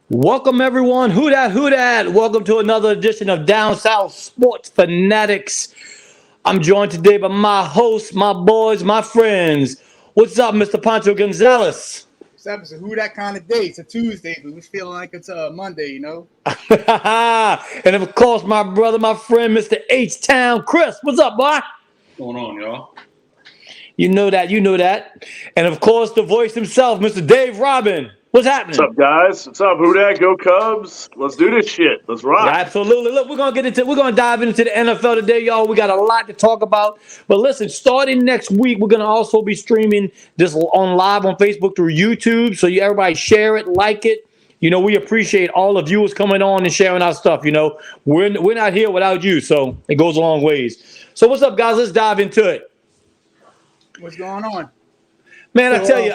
Welcome everyone. Who dat? Who dat? Welcome to another edition of Down South Sports Fanatics. I'm joined today by my hosts, my boys, my friends. What's up, Mr. Pancho Gonzalez? What's up? It's a who that kind of day. It's a Tuesday, but we're feeling like it's a Monday, you know? And of course, my brother, my friend, Mr. H-Town Chris. What's up, boy? What's going on, y'all? You know that. You know that. And of course, the voice himself, Mr. Dave Robin. What's happening? What's up, guys? What's up? Who dat? Go Cubs. Let's do this shit. Let's rock. Absolutely. Look, we're gonna dive into the NFL today, y'all. We got a lot to talk about. But listen, starting next week, we're gonna also be streaming this on live on Facebook through YouTube. So everybody share it, like it. You know, we appreciate all the viewers coming on and sharing our stuff. You know, we're not here without you, so it goes a long ways. So what's up, guys? Let's dive into it. What's going on? Man, I tell you,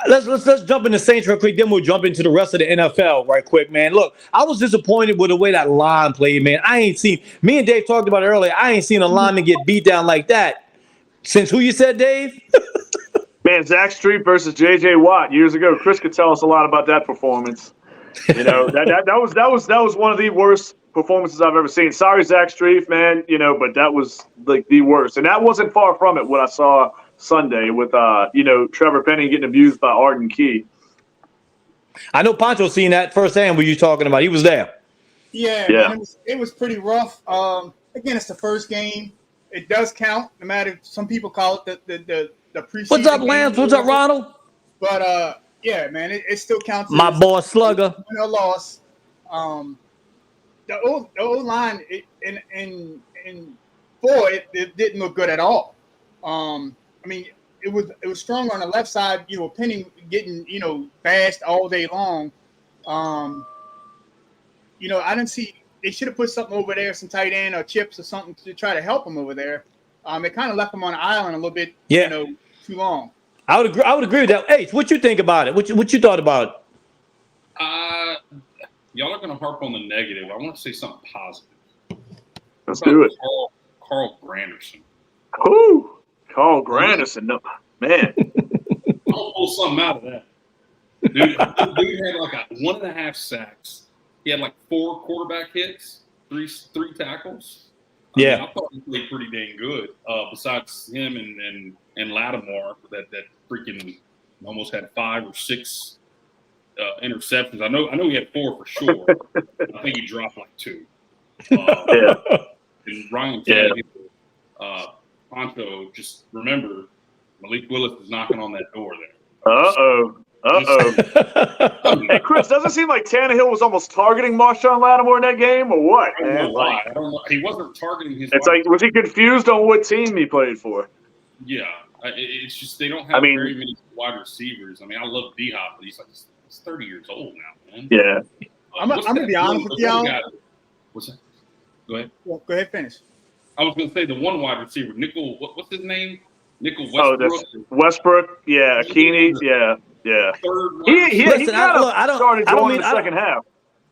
let's jump into Saints real quick. Then we'll jump into the rest of the NFL right quick, man. Look, I was disappointed with the way that line played, man. Me and Dave talked about it earlier. I ain't seen a lineman get beat down like that since who you said, Dave? Man, Zach Street versus J.J. Watt years ago. Chris could tell us a lot about that performance. You know, that was one of the worst performances I've ever seen. Sorry, Zach Street, man. You know, but that was like the worst, and that wasn't far from it. What I saw Sunday with Trevor Penny getting abused by Arden Key. I know Pancho seen that firsthand. What you talking about? He was there. Yeah. Man, it was pretty rough. Again, it's the first game. It does count, no matter. Some people call it the preseason. What's up, Lance? What's up, Ronald? But yeah, man, it still counts. My boy Slugger. No loss. The old line in boy, it didn't look good at all. I mean, it was strong on the left side. You know, Penny getting bashed all day long. You know, I didn't see. They should have put something over there, some tight end or chips or something to try to help him over there. It kind of left him on the island a little bit. Yeah. Too long. I would agree with that. Hey, what you think about it? What you thought about it? Y'all are going to harp on the negative. I want to say something positive. Let's do it. Carl Granderson. Ooh, Carl Granderson. No, man. I'll pull something out of that. Dude had like 1.5 sacks. He had like 4 quarterback hits, three tackles. Yeah. I thought he played pretty dang good. Besides him and Lattimore, that freaking almost had 5 or 6 interceptions. I know he had 4 for sure. I think he dropped like 2. Yeah. And Ryan Kelly, Pancho, just remember, Malik Willis is knocking on that door there. Uh-oh. Hey, Chris, doesn't it seem like Tannehill was almost targeting Marshawn Lattimore in that game, or what, I don't man? know why. I don't know. He wasn't targeting his. It's like, was he confused on what team he played for? Yeah. It's just they don't have very many wide receivers. I mean, I love D-Hop, but he's 30 years old now, man. Yeah. I'm gonna be honest with y'all. What's that? Go ahead. Well, go ahead, finish. I was going to say the one wide receiver, Nickel. What's his name? Nickel Westbrook. Oh, that's Westbrook. Yeah, Keeney. Yeah. He started going in the second half.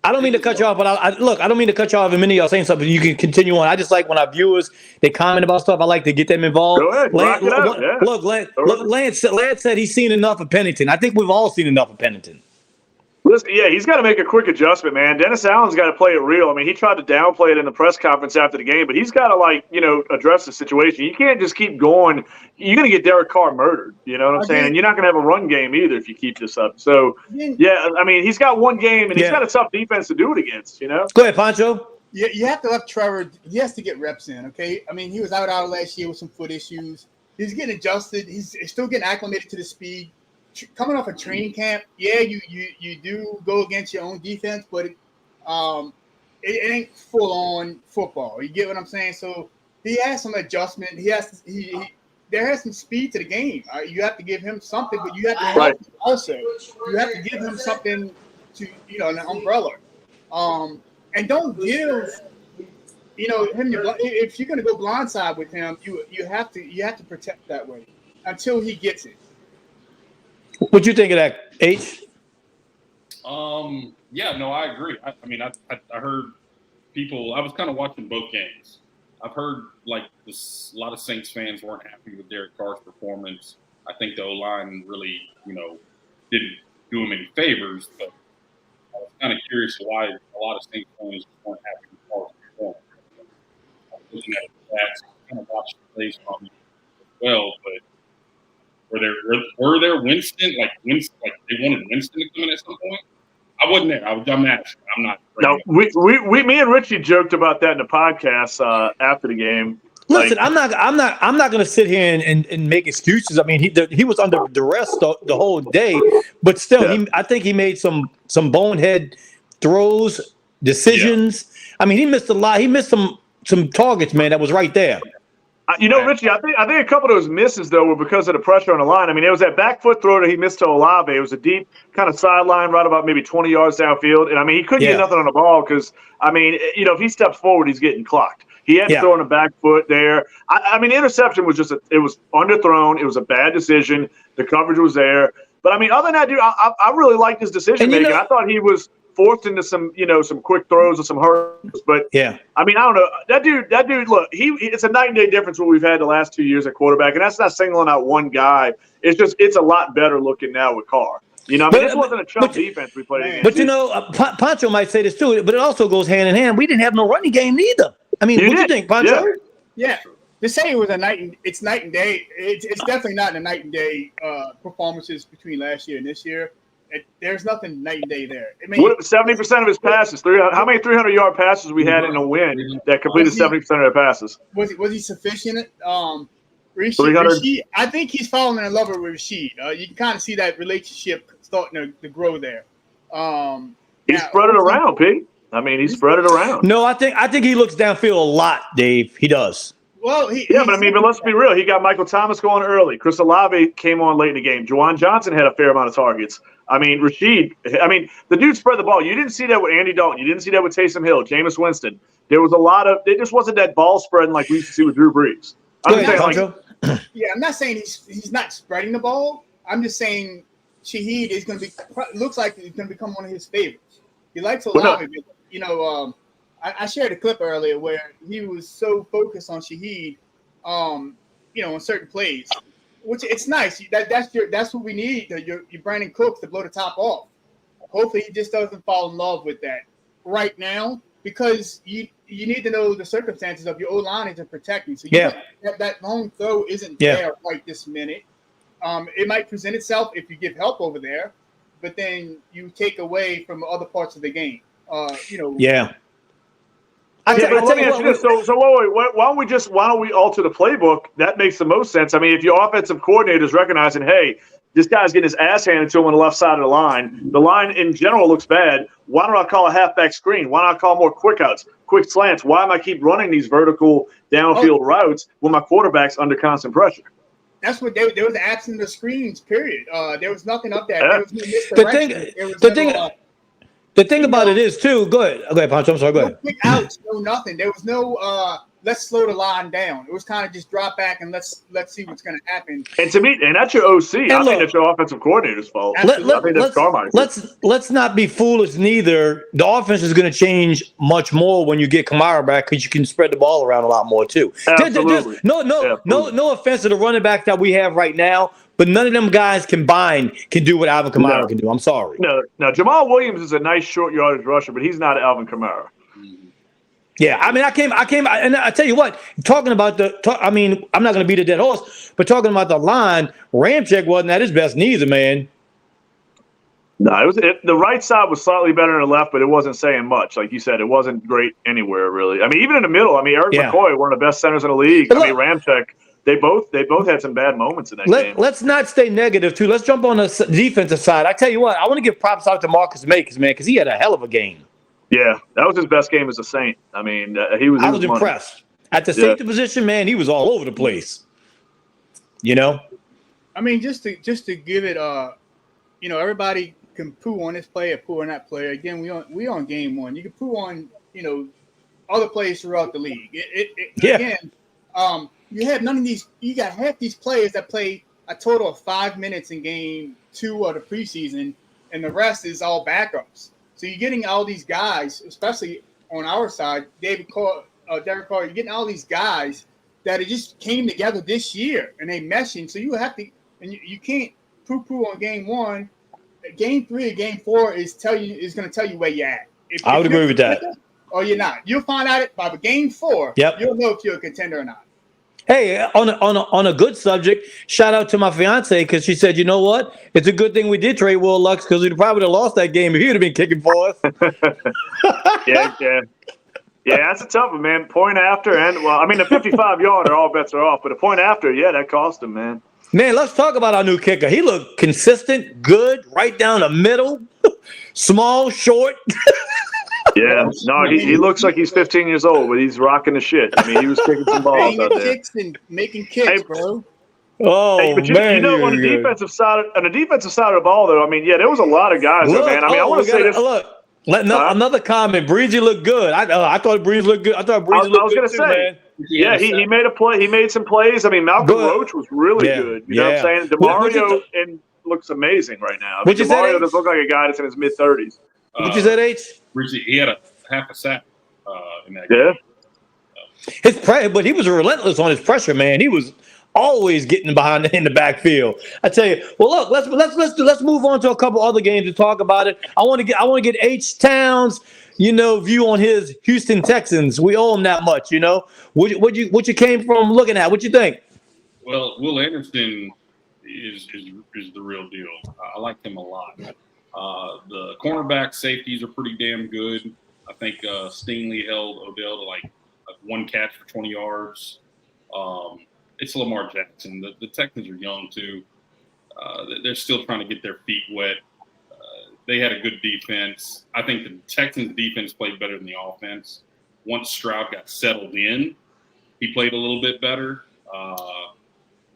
I don't mean to cut you off, but I don't mean to cut you off. And many of y'all saying something, you can continue on. I just like when our viewers they comment about stuff. I like to get them involved. Go ahead, rock it out. Yeah. Look, Lance said he's seen enough of Pennington. I think we've all seen enough of Pennington. Listen, yeah, he's got to make a quick adjustment, man. Dennis Allen's got to play it real. I mean, he tried to downplay it in the press conference after the game, but he's got to, address the situation. You can't just keep going. You're going to get Derek Carr murdered. You know what I'm saying? And you're not going to have a run game either if you keep this up. So, yeah, I mean, he's got one game, and he's got a tough defense to do it against, Go ahead, Pancho. Yeah, you have to let Trevor – he has to get reps in, okay? I mean, he was out last year with some foot issues. He's getting adjusted. He's still getting acclimated to the speed. Coming off a training camp, yeah, you do go against your own defense, but it ain't full on football. You get what I'm saying? So he has some adjustment. There has some speed to the game. You have to give him something, but you have to help him also. You have to give him something to an umbrella. And don't give him if you're going to go blindside with him, you have to protect that way until he gets it. What you think of that, H? Yeah, no, I agree. I mean, I heard people. I was kind of watching both games. I've heard a lot of Saints fans weren't happy with Derek Carr's performance. I think the O-line really, didn't do him any favors. But I was kind of curious why a lot of Saints fans weren't happy with Carr's performance. I'm looking at the stats, kind of watched the plays from him as well, but were there Winston like they wanted Winston to come in at some point? I wasn't there. I'm asking. I'm not. No, me and Richie joked about that in the podcast after the game. Listen, I'm not going to sit here and make excuses. I mean, he was under duress the whole day, but still, I think he made some bonehead throws, decisions. Yeah. I mean, he missed a lot. He missed some targets, man. That was right there. Richie, I think a couple of those misses though were because of the pressure on the line. I mean, it was that back foot throw that he missed to Olave. It was a deep kind of sideline, right about maybe 20 yards downfield, and I mean, he couldn't get nothing on the ball because I mean, if he steps forward, he's getting clocked. He had to throw on the back foot there. I mean, the interception was it was underthrown. It was a bad decision. The coverage was there. But, I mean, other than that, dude, I really liked his decision-making. I thought he was forced into some quick throws and some hurdles. But, I mean, I don't know. That dude, look, it's a night and day difference what we've had the last 2 years at quarterback. And that's not singling out one guy. It's a lot better looking now with Carr. This wasn't a chump defense we played against. But, Pancho might say this too, but it also goes hand in hand. We didn't have no running game neither. I mean, what do you think, Pancho? Yeah. To say it was night and day. It's definitely not a night and day performances between last year and this year. There's nothing night and day there. I mean, 70% of his passes. How many 300-yard passes we had in a win that completed 70% of their passes? Was he sufficient? Rashid, I think he's falling in love with Rashid. You can kind of see that relationship starting to grow there. He spread it around, Pete. I mean, he spread it around. No, I think he looks downfield a lot, Dave. He does. Well, but let's be real. He got Michael Thomas going early. Chris Olave came on late in the game. Juwan Johnson had a fair amount of targets. I mean, Rashid. I mean, the dude spread the ball. You didn't see that with Andy Dalton. You didn't see that with Taysom Hill, Jameis Winston. There was a lot of. It just wasn't that ball spreading like we used to see with Drew Brees. I'm not saying he's not spreading the ball. I'm just saying Shaheed is going to looks like he's going to become one of his favorites. He likes Olave. I shared a clip earlier where he was so focused on Shaheed, on certain plays, which it's nice. That's what we need. Your Brandon Cooks to blow the top off. Hopefully, he just doesn't fall in love with that right now because you need to know the circumstances of your O-line isn't protecting. So that long throw isn't there right this minute. It might present itself if you give help over there, but then you take away from other parts of the game. Yeah. Let me ask you this. So why don't we alter the playbook? That makes the most sense. I mean, if your offensive coordinator is recognizing, hey, this guy's getting his ass handed to him on the left side of the line in general looks bad. Why don't I call a halfback screen? Why don't I call more quick outs, quick slants? Why am I keep running these vertical downfield routes when my quarterback's under constant pressure? That's what there was an absence of screens. Period. There was nothing up there. There was no misdirection. The thing about it is too. Go ahead, Pancho. I'm sorry. Go ahead. Quick outs, no nothing. There was no. Let's slow the line down. It was kind of just drop back and let's see what's going to happen. And to me, and that's your OC. I think that's your offensive coordinator's fault. I think that's Carmichael. Let's not be foolish neither. The offense is going to change much more when you get Kamara back because you can spread the ball around a lot more too. Absolutely. No offense to the running back that we have right now, but none of them guys combined can do what Alvin Kamara can do. I'm sorry. No. Jamal Williams is a nice short yardage rusher, but he's not Alvin Kamara. Yeah, I mean, I came, and I tell you what, talking about I'm not going to beat a dead horse, but talking about the line, Ramczyk wasn't at his best neither, man. No, the right side was slightly better than the left, but it wasn't saying much. Like you said, it wasn't great anywhere, really. I mean, even in the middle, Eric McCoy, one of the best centers in the league. Look, Ramczyk, they both had some bad moments in that game. Let's not stay negative, too. Let's jump on the defensive side. I tell you what, I want to give props out to Marcus Makers, man, because he had a hell of a game. Yeah, that was his best game as a Saint. I mean, I was impressed. At the safety position, man, he was all over the place. I mean, just to give it, everybody can poo on this player, poo on that player. Again, we on game one. You can poo on, other players throughout the league. Again, you have none of these. You got half these players that play a total of 5 minutes in game 2 of the preseason, and the rest is all backups. So you're getting all these guys, especially on our side, Derek Carr, you're getting all these guys that just came together this year and they meshing. So you have to, and you can't poo-poo on game one. game 3 or game 4 is going to tell you where you're at. I would agree with that. Or you're not. You'll find out by game 4. Yep. You'll know if you're a contender or not. Hey, on a good subject, shout out to my fiance because she said, you know what? It's a good thing we did trade Will Lux because we'd probably have lost that game if he'd have been kicking for us. Yeah, that's a tough one, man. Point after and the 55-yarder, all bets are off. But a point after, that cost him, man. Man, let's talk about our new kicker. He looked consistent, good, right down the middle, small, short. Yeah, no, he looks like he's 15 years old, but he's rocking the shit. I mean, he was kicking some balls out there. Kicks and making kicks, bro. Oh, but man. on the defensive side of the ball, though, I mean, there was a lot of guys there, man. I mean, I want to say this. Look, another comment. Breezy looked good. I thought Breezy looked good. I was going to say, man. He made a play. He made some plays. I mean, Malcolm Roach was really good. You know what I'm saying? DeMario looks amazing right now. I mean, DeMario does look like a guy that's in his mid-30s. What you said, H? Richie, he had a half a sack in that game. But he was relentless on his pressure, man. He was always getting behind in the backfield. I tell you. Well, look, let's move on to a couple other games to talk about it. I want to get H Town's view on his Houston Texans. We owe him that much, What you came from looking at? What you think? Well, Will Anderson is the real deal. I like him a lot. The cornerback safeties are pretty damn good. I think Stingley held Odell to like one catch for 20 yards. It's Lamar Jackson. The Texans are young too. They're still trying to get their feet wet. They had a good defense. I think the Texans defense played better than the offense. Once Stroud got settled in, he played a little bit better.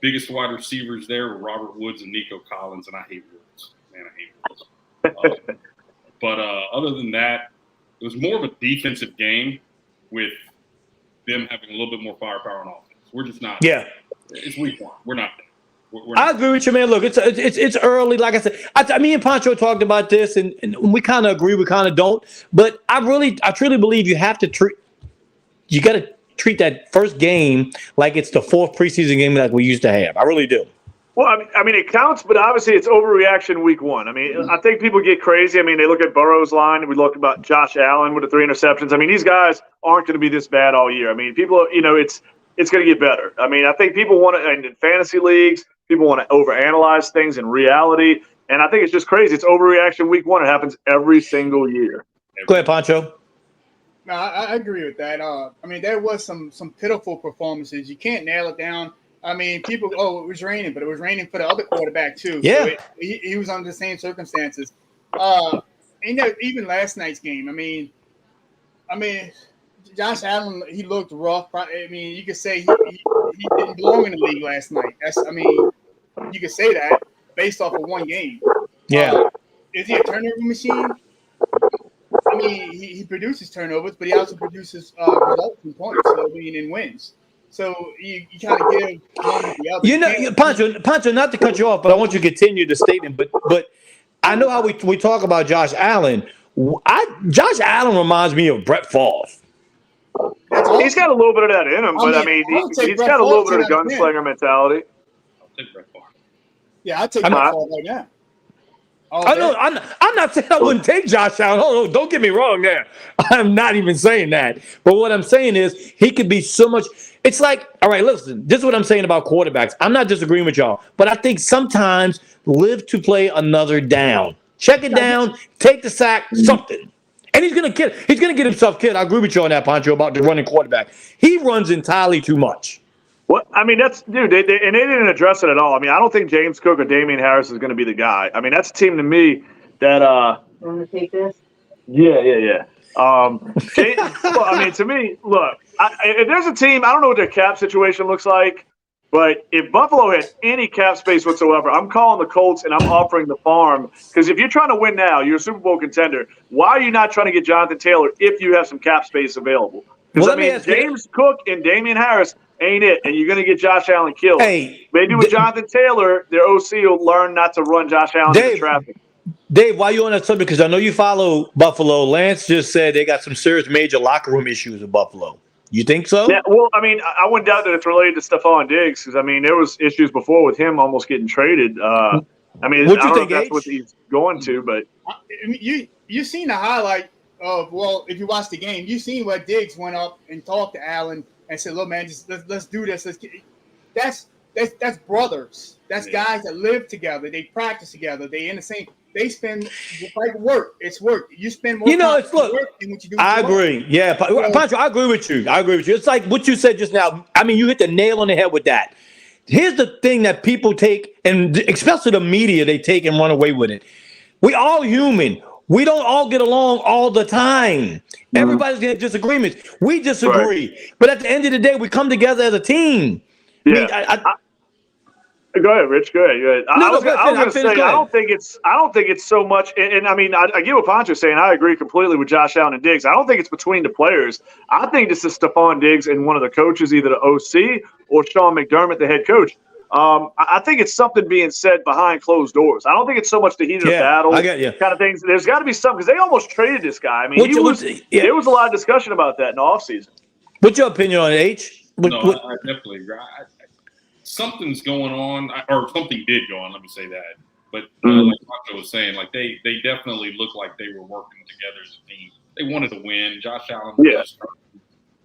Biggest wide receivers there were Robert Woods and Nico Collins, and I hate Woods. Man, I hate Woods. But other than that, it was more of a defensive game with them having a little bit more firepower on offense. We're just not. Yeah. It's week 1. We're not there. I agree with you, man. Look, it's early. Like I said, me and Pancho talked about this, and we kind of agree, we kind of don't. But I truly believe you got to treat that first game like it's the 4th preseason game like we used to have. I really do. Well, I mean, it counts, but obviously it's overreaction week 1. I mean, I think people get crazy. I mean, they look at Burrow's line. We look about Josh Allen with the 3 interceptions. I mean, these guys aren't going to be this bad all year. I mean, people, it's going to get better. I mean, I think people want to, and in fantasy leagues, people want to overanalyze things in reality. And I think it's just crazy. It's overreaction week 1. It happens every single year. Go ahead, Pancho. No, I agree with that. I mean, there was some pitiful performances. You can't nail it down. I mean, it was raining, but it was raining for the other quarterback too. Yeah. So he was under the same circumstances. Even last night's game, I mean, Josh Allen, he looked rough. I mean, you could say he didn't belong in the league last night. You could say that based off of one game. Yeah. Is he a turnover machine? I mean, he produces turnovers, but he also produces results and points. So, and wins. So you kind of give one to the other. Pancho, not to cut you off, but I want you to continue the statement. But I know how we talk about Josh Allen. Josh Allen reminds me of Brett Favre. He's got a little bit of that in him, but I mean, he's got a little bit of gunslinger mentality. I'll take Brett Favre. Yeah, I'll take Brett Favre right now. I'm not saying I wouldn't take Josh Allen. Oh, don't get me wrong there. I'm not even saying that. But what I'm saying is he could be so much. It's like, all right, listen, this is what I'm saying about quarterbacks. I'm not disagreeing with y'all, but I think sometimes live to play another down. Check it down, take the sack, something. And he's going to get himself killed. I agree with you on that, Pancho, about the running quarterback. He runs entirely too much. Well, I mean, they didn't address it at all. I mean, I don't think James Cook or Damian Harris is going to be the guy. I mean, that's a team to me that You want to take this? Yeah. Well, I mean, to me, look, if there's a team, I don't know what their cap situation looks like, but if Buffalo has any cap space whatsoever, I'm calling the Colts and I'm offering the farm. Because if you're trying to win now, you're a Super Bowl contender. Why are you not trying to get Jonathan Taylor if you have some cap space available? Because, James Cook and Damian Harris ain't it, and you're going to get Josh Allen killed. Hey, maybe with Jonathan Taylor, their OC will learn not to run Josh Allen into traffic. Dave, why you on that subject? Because I know you follow Buffalo. Lance just said they got some serious major locker room issues with Buffalo. You think so? Yeah, well, I mean, I wouldn't doubt that it's related to Stephon Diggs because, I mean, there was issues before with him almost getting traded. I mean, What I you don't think, know if that's H? what he's going to, but I mean, you seen the highlight of, well, if you watch the game, you seen where Diggs went up and talked to Allen and said, "Look, man, just let's do this. That's brothers. That's guys that live together. They practice together. They in the same. They spend like work. It's work. You spend more time It's look. work than what you do. I agree. Yeah, Pancho, I agree with you. It's like what you said just now. I mean, you hit the nail on the head with that. Here's the thing that people take, and especially the media, they take and run away with it. We all human. We don't all get along all the time. Everybody's gonna have disagreements. We disagree, but at the end of the day, we come together as a team. yeah. I Go ahead, Rich. Go ahead. I was going to say I don't think it's so much. And I mean, I get what Pancho's saying. I agree completely with Josh Allen and Diggs. I don't think it's between the players. I think this is Stephon Diggs and one of the coaches, either the OC or Sean McDermott, the head coach. I think it's something being said behind closed doors. I don't think it's so much the heat of the battle, I get you. kind of things. There's got to be something, because they almost traded this guy. I mean, there was a lot of discussion about that in the offseason. What's your opinion on it, H? I definitely agree. Something's going on, or something did go on. Let me say that. But like Pancho was saying, like they definitely looked like they were working together as a team. They wanted to win. Josh Allen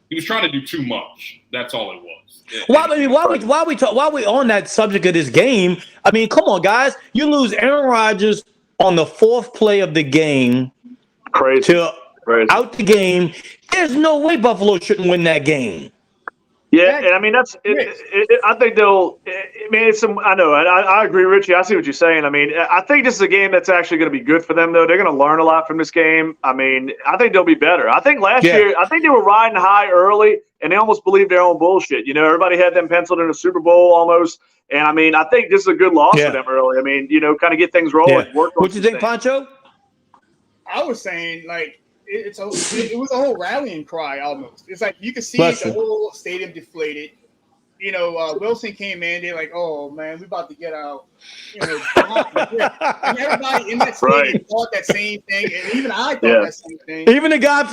he was trying to do too much. That's all it was. While we on that subject of this game, I mean, come on, guys. You lose Aaron Rodgers on the fourth play of the game. Crazy. Out the game. There's no way Buffalo shouldn't win that game. Yeah, and I mean I think they'll. I mean, I know. I agree, Richie. I see what you're saying. I mean, I think this is a game that's actually going to be good for them, though. They're going to learn a lot from this game. I mean, I think they'll be better. I think last year, I think they were riding high early, and they almost believed their own bullshit. You know, everybody had them penciled in a Super Bowl almost. And I mean, I think this is a good loss for them early. I mean, kind of get things rolling. Work on what you think, Pancho? I was saying, like, it was a whole rallying cry almost. It's like you could see the whole stadium deflated. Wilson came in. They're like, "Oh man, we about to get out." And everybody in that stadium thought that same thing, and even I thought that same thing. Even the guy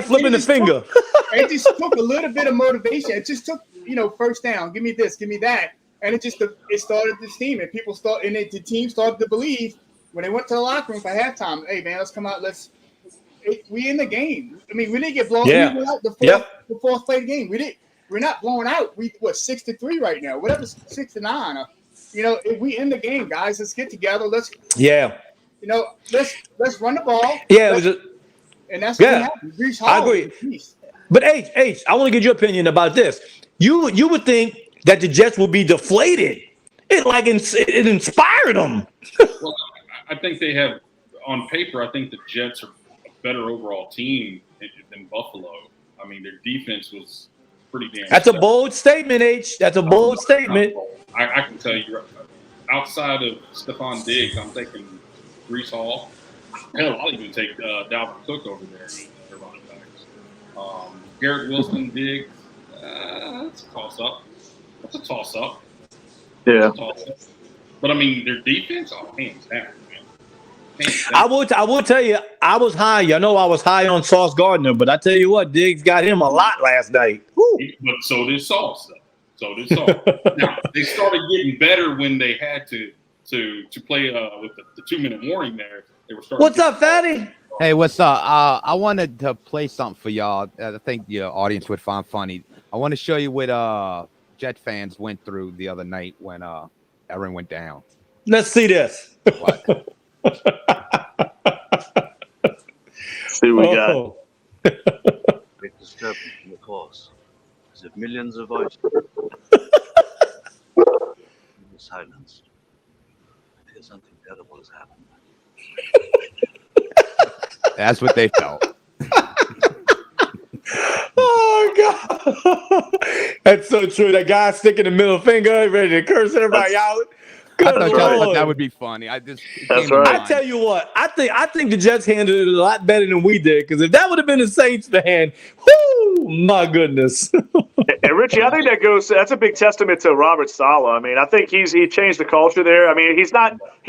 flipping his finger. It just took a little bit of motivation. It just took, first down. Give me this, give me that, and it started this team, and the team started to believe when they went to the locker room for halftime. Hey man, let's come out. We in the game. I mean, we didn't get blown out the fourth play of the game. We're not blowing out. 6-3 right now. Whatever, 6-9. We in the game, guys. Let's get together. Let's run the ball. Yeah, and that's what happened. I agree. But H, I want to get your opinion about this. You would think that the Jets would be deflated. It inspired them. Well, I think they have, on paper, I think the Jets are better overall team than Buffalo. I mean, their defense was pretty damn. That's a bold statement, H. That's a bold statement. I can tell you, outside of Stephon Diggs, I'm taking Breece Hall. Hell, I'll even take Dalvin Cook over there. Their running backs. Garrett Wilson, Diggs. That's a toss-up. Yeah. But I mean, their defense, hands down. I will tell you, I was high. I know I was high on Sauce Gardner, but I tell you what, Diggs got him a lot last night. Woo. But so did Sauce, though. Now, they started getting better when they had to play with the 2-minute warning there. They were starting. What's up, Fatty? Hey, what's up? I wanted to play something for y'all. I think the audience would find funny. I want to show you what Jet fans went through the other night when Aaron went down. Let's see this. What? See what we got. Great disturbance in the cause, as if millions of voices silenced. I feel something terrible has happened. That's what they felt. Oh God, that's so true. That guy sticking the middle finger, ready to curse everybody out. I thought y'all thought that would be funny. That's right. I tell you what, I think the Jets handled it a lot better than we did. Because if that would have been the Saints' hand, whoo, my goodness. And Richie, I think that's a big testament to Robert Saleh. I mean, I think he changed the culture there. I mean, he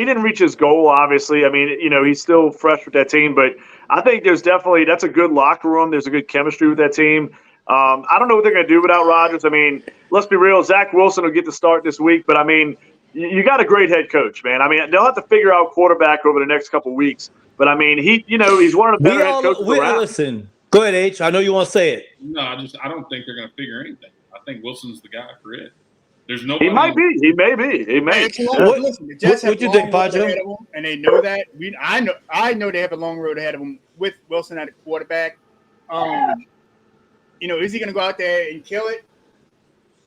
didn't reach his goal, obviously. I mean, he's still fresh with that team, but I think that's a good locker room. There's a good chemistry with that team. I don't know what they're going to do without Rodgers. I mean, let's be real. Zach Wilson will get the start this week, but I mean, you got a great head coach, man. I mean, they'll have to figure out quarterback over the next couple weeks. But I mean, he's one of the better head coaches around. Listen, go ahead, H. I know you want to say it. No, I don't think they're going to figure anything. I think Wilson's the guy for it. There's no. He might be. He may be. He may. Listen, the Jets have what you a think, long road Pancho? ahead of them, and they know that. I know they have a long road ahead of them with Wilson at the quarterback. Is he going to go out there and kill it?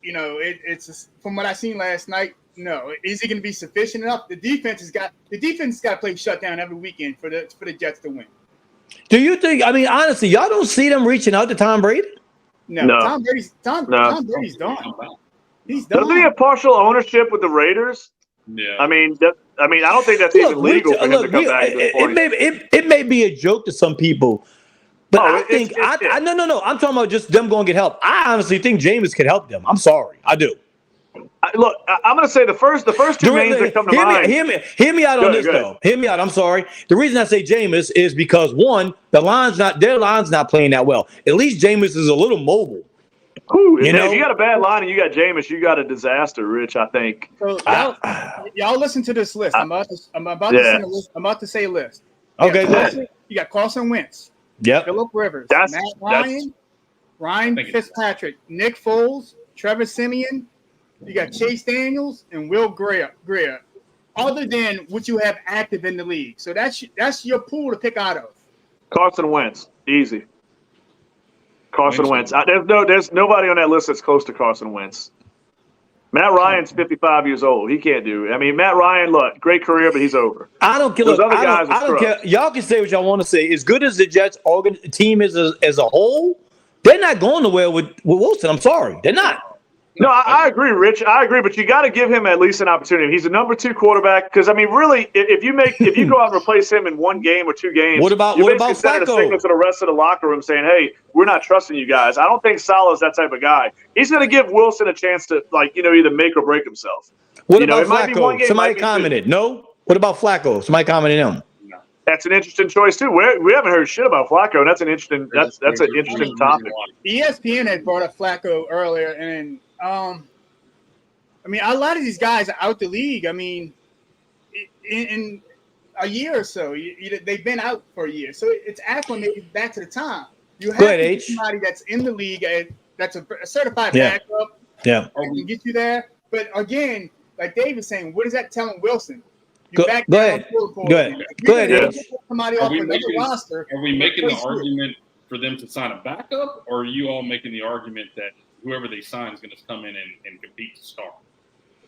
It's just, from what I seen last night. No, is he going to be sufficient enough? The defense has got to play shutdown every weekend for the Jets to win. Do you think? I mean, honestly, y'all don't see them reaching out to Tom Brady? No. Tom Brady's done. He's done. Doesn't he have partial ownership with the Raiders? Yeah. I mean, I don't think that's even legal for him to come back at this point. It may be a joke to some people, but I think no. I'm talking about just them going to get help. I honestly think Jameis could help them. I'm sorry, I do. Look, I'm going to say the first two names that come to mind. Hear me out on this though. Hear me out. I'm sorry. The reason I say Jameis is because one, their line's not playing that well. At least Jameis is a little mobile. If you got a bad line and you got Jameis, you got a disaster, Rich. I think. So y'all listen to this list. I'm about to say a list. Okay, go ahead. You got Carson Wentz. Yep. Phillip Rivers. Matt Ryan. Ryan Fitzpatrick. Nick Foles. Trevor Siemian. You got Chase Daniels and Will Greer. Other than what you have active in the league, so that's your pool to pick out of. Carson Wentz, easy. Carson Wentz. There's nobody on that list that's close to Carson Wentz. Matt Ryan's 55 years old. He can't do it. I mean, Matt Ryan, look, great career, but he's over. I don't care. I don't care. Y'all can say what y'all want to say. As good as the Jets team is as a whole, they're not going nowhere with Wilson. I'm sorry, they're not. No, I agree, Rich. I agree, but you got to give him at least an opportunity. He's a number 2 quarterback because I mean, really, if you go out and replace him in one game or 2 games, what about sending Flacco? a signal to the rest of the locker room saying, "Hey, we're not trusting you guys." I don't think Salah's that type of guy. He's going to give Wilson a chance to either make or break himself. What about Flacco? Somebody commented. No. What about Flacco? Somebody commented him. That's an interesting choice too. We haven't heard shit about Flacco, and that's an interesting topic. ESPN had brought up Flacco earlier, and I mean, a lot of these guys are out the league. I mean, in a year or so, they've been out for a year, so it's acclimated back to the time. You have somebody that's in the league, that's a certified backup, that can get you there. But again, like Dave is saying, what is that telling Wilson? Go ahead. Somebody off another roster. Are we making the argument for them to sign a backup, or are you all making the argument that whoever they sign is going to come in and compete to start?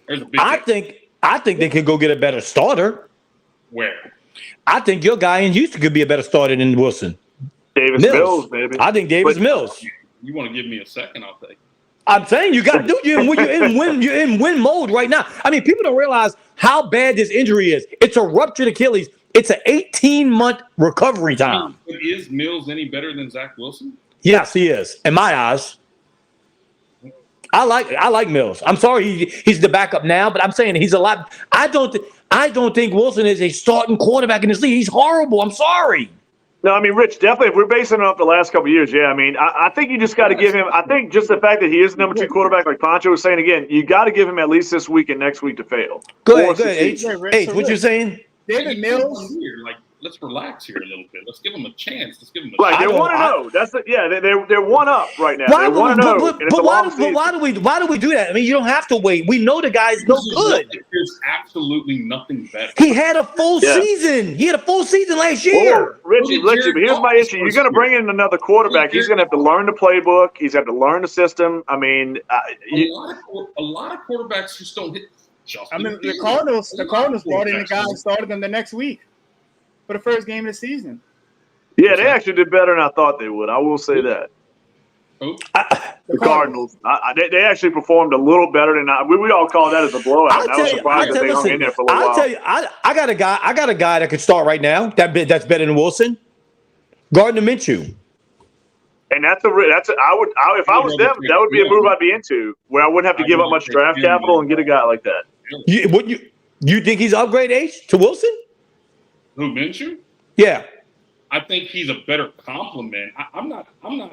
There's a big difference. I think they could go get a better starter. Where? I think your guy in Houston could be a better starter than Wilson. Davis Mills, baby. I think Davis Mills. You want to give me a second? I'll take. I'm saying you got to do. You're in win mode right now. I mean, people don't realize how bad this injury is. It's a ruptured Achilles. It's an 18-month recovery time. But is Mills any better than Zach Wilson? Yes, he is. In my eyes. I like Mills. I'm sorry he's the backup now, but I'm saying he's a lot. I don't think Wilson is a starting quarterback in this league. He's horrible. I'm sorry. No, I mean, Rich, definitely, if we're basing it off the last couple of years, I mean, I think you just got to give him – I think just the fact that he is the number 2 quarterback, like Pancho was saying again, you got to give him at least this week and next week to fail. Go ahead, H, what you saying? David Mills. Let's relax here a little bit. Let's give them a chance. Let's give them Right, they're 1-0. They're 1 up right now. They're 1-0. But why do we do that? I mean, you don't have to wait. We know the guy's no good. There's absolutely nothing better. He had a full season. He had a full season last year. Richie, but here's my issue. You're going to bring in another quarterback. He's going to have to learn the playbook. He's going to have to learn the system. I mean, a lot of quarterbacks just don't hit. I mean, the Cardinals brought in a guy who started them the next week for the first game of the season. Yeah, they actually did better than I thought they would. I will say that. The Cardinals. They actually performed a little better than we all call that as a blowout. I was surprised that they hung in there for a little while. I'll tell you, I got a guy that could start right now. That's better than Wilson. Gardner Minshew. And if I was them, that would be a move I'd be into, where I wouldn't have to give up much draft capital and get a guy like that. You think he's upgrade H to Wilson? Who, Minshew? Yeah. I think he's a better compliment. I'm not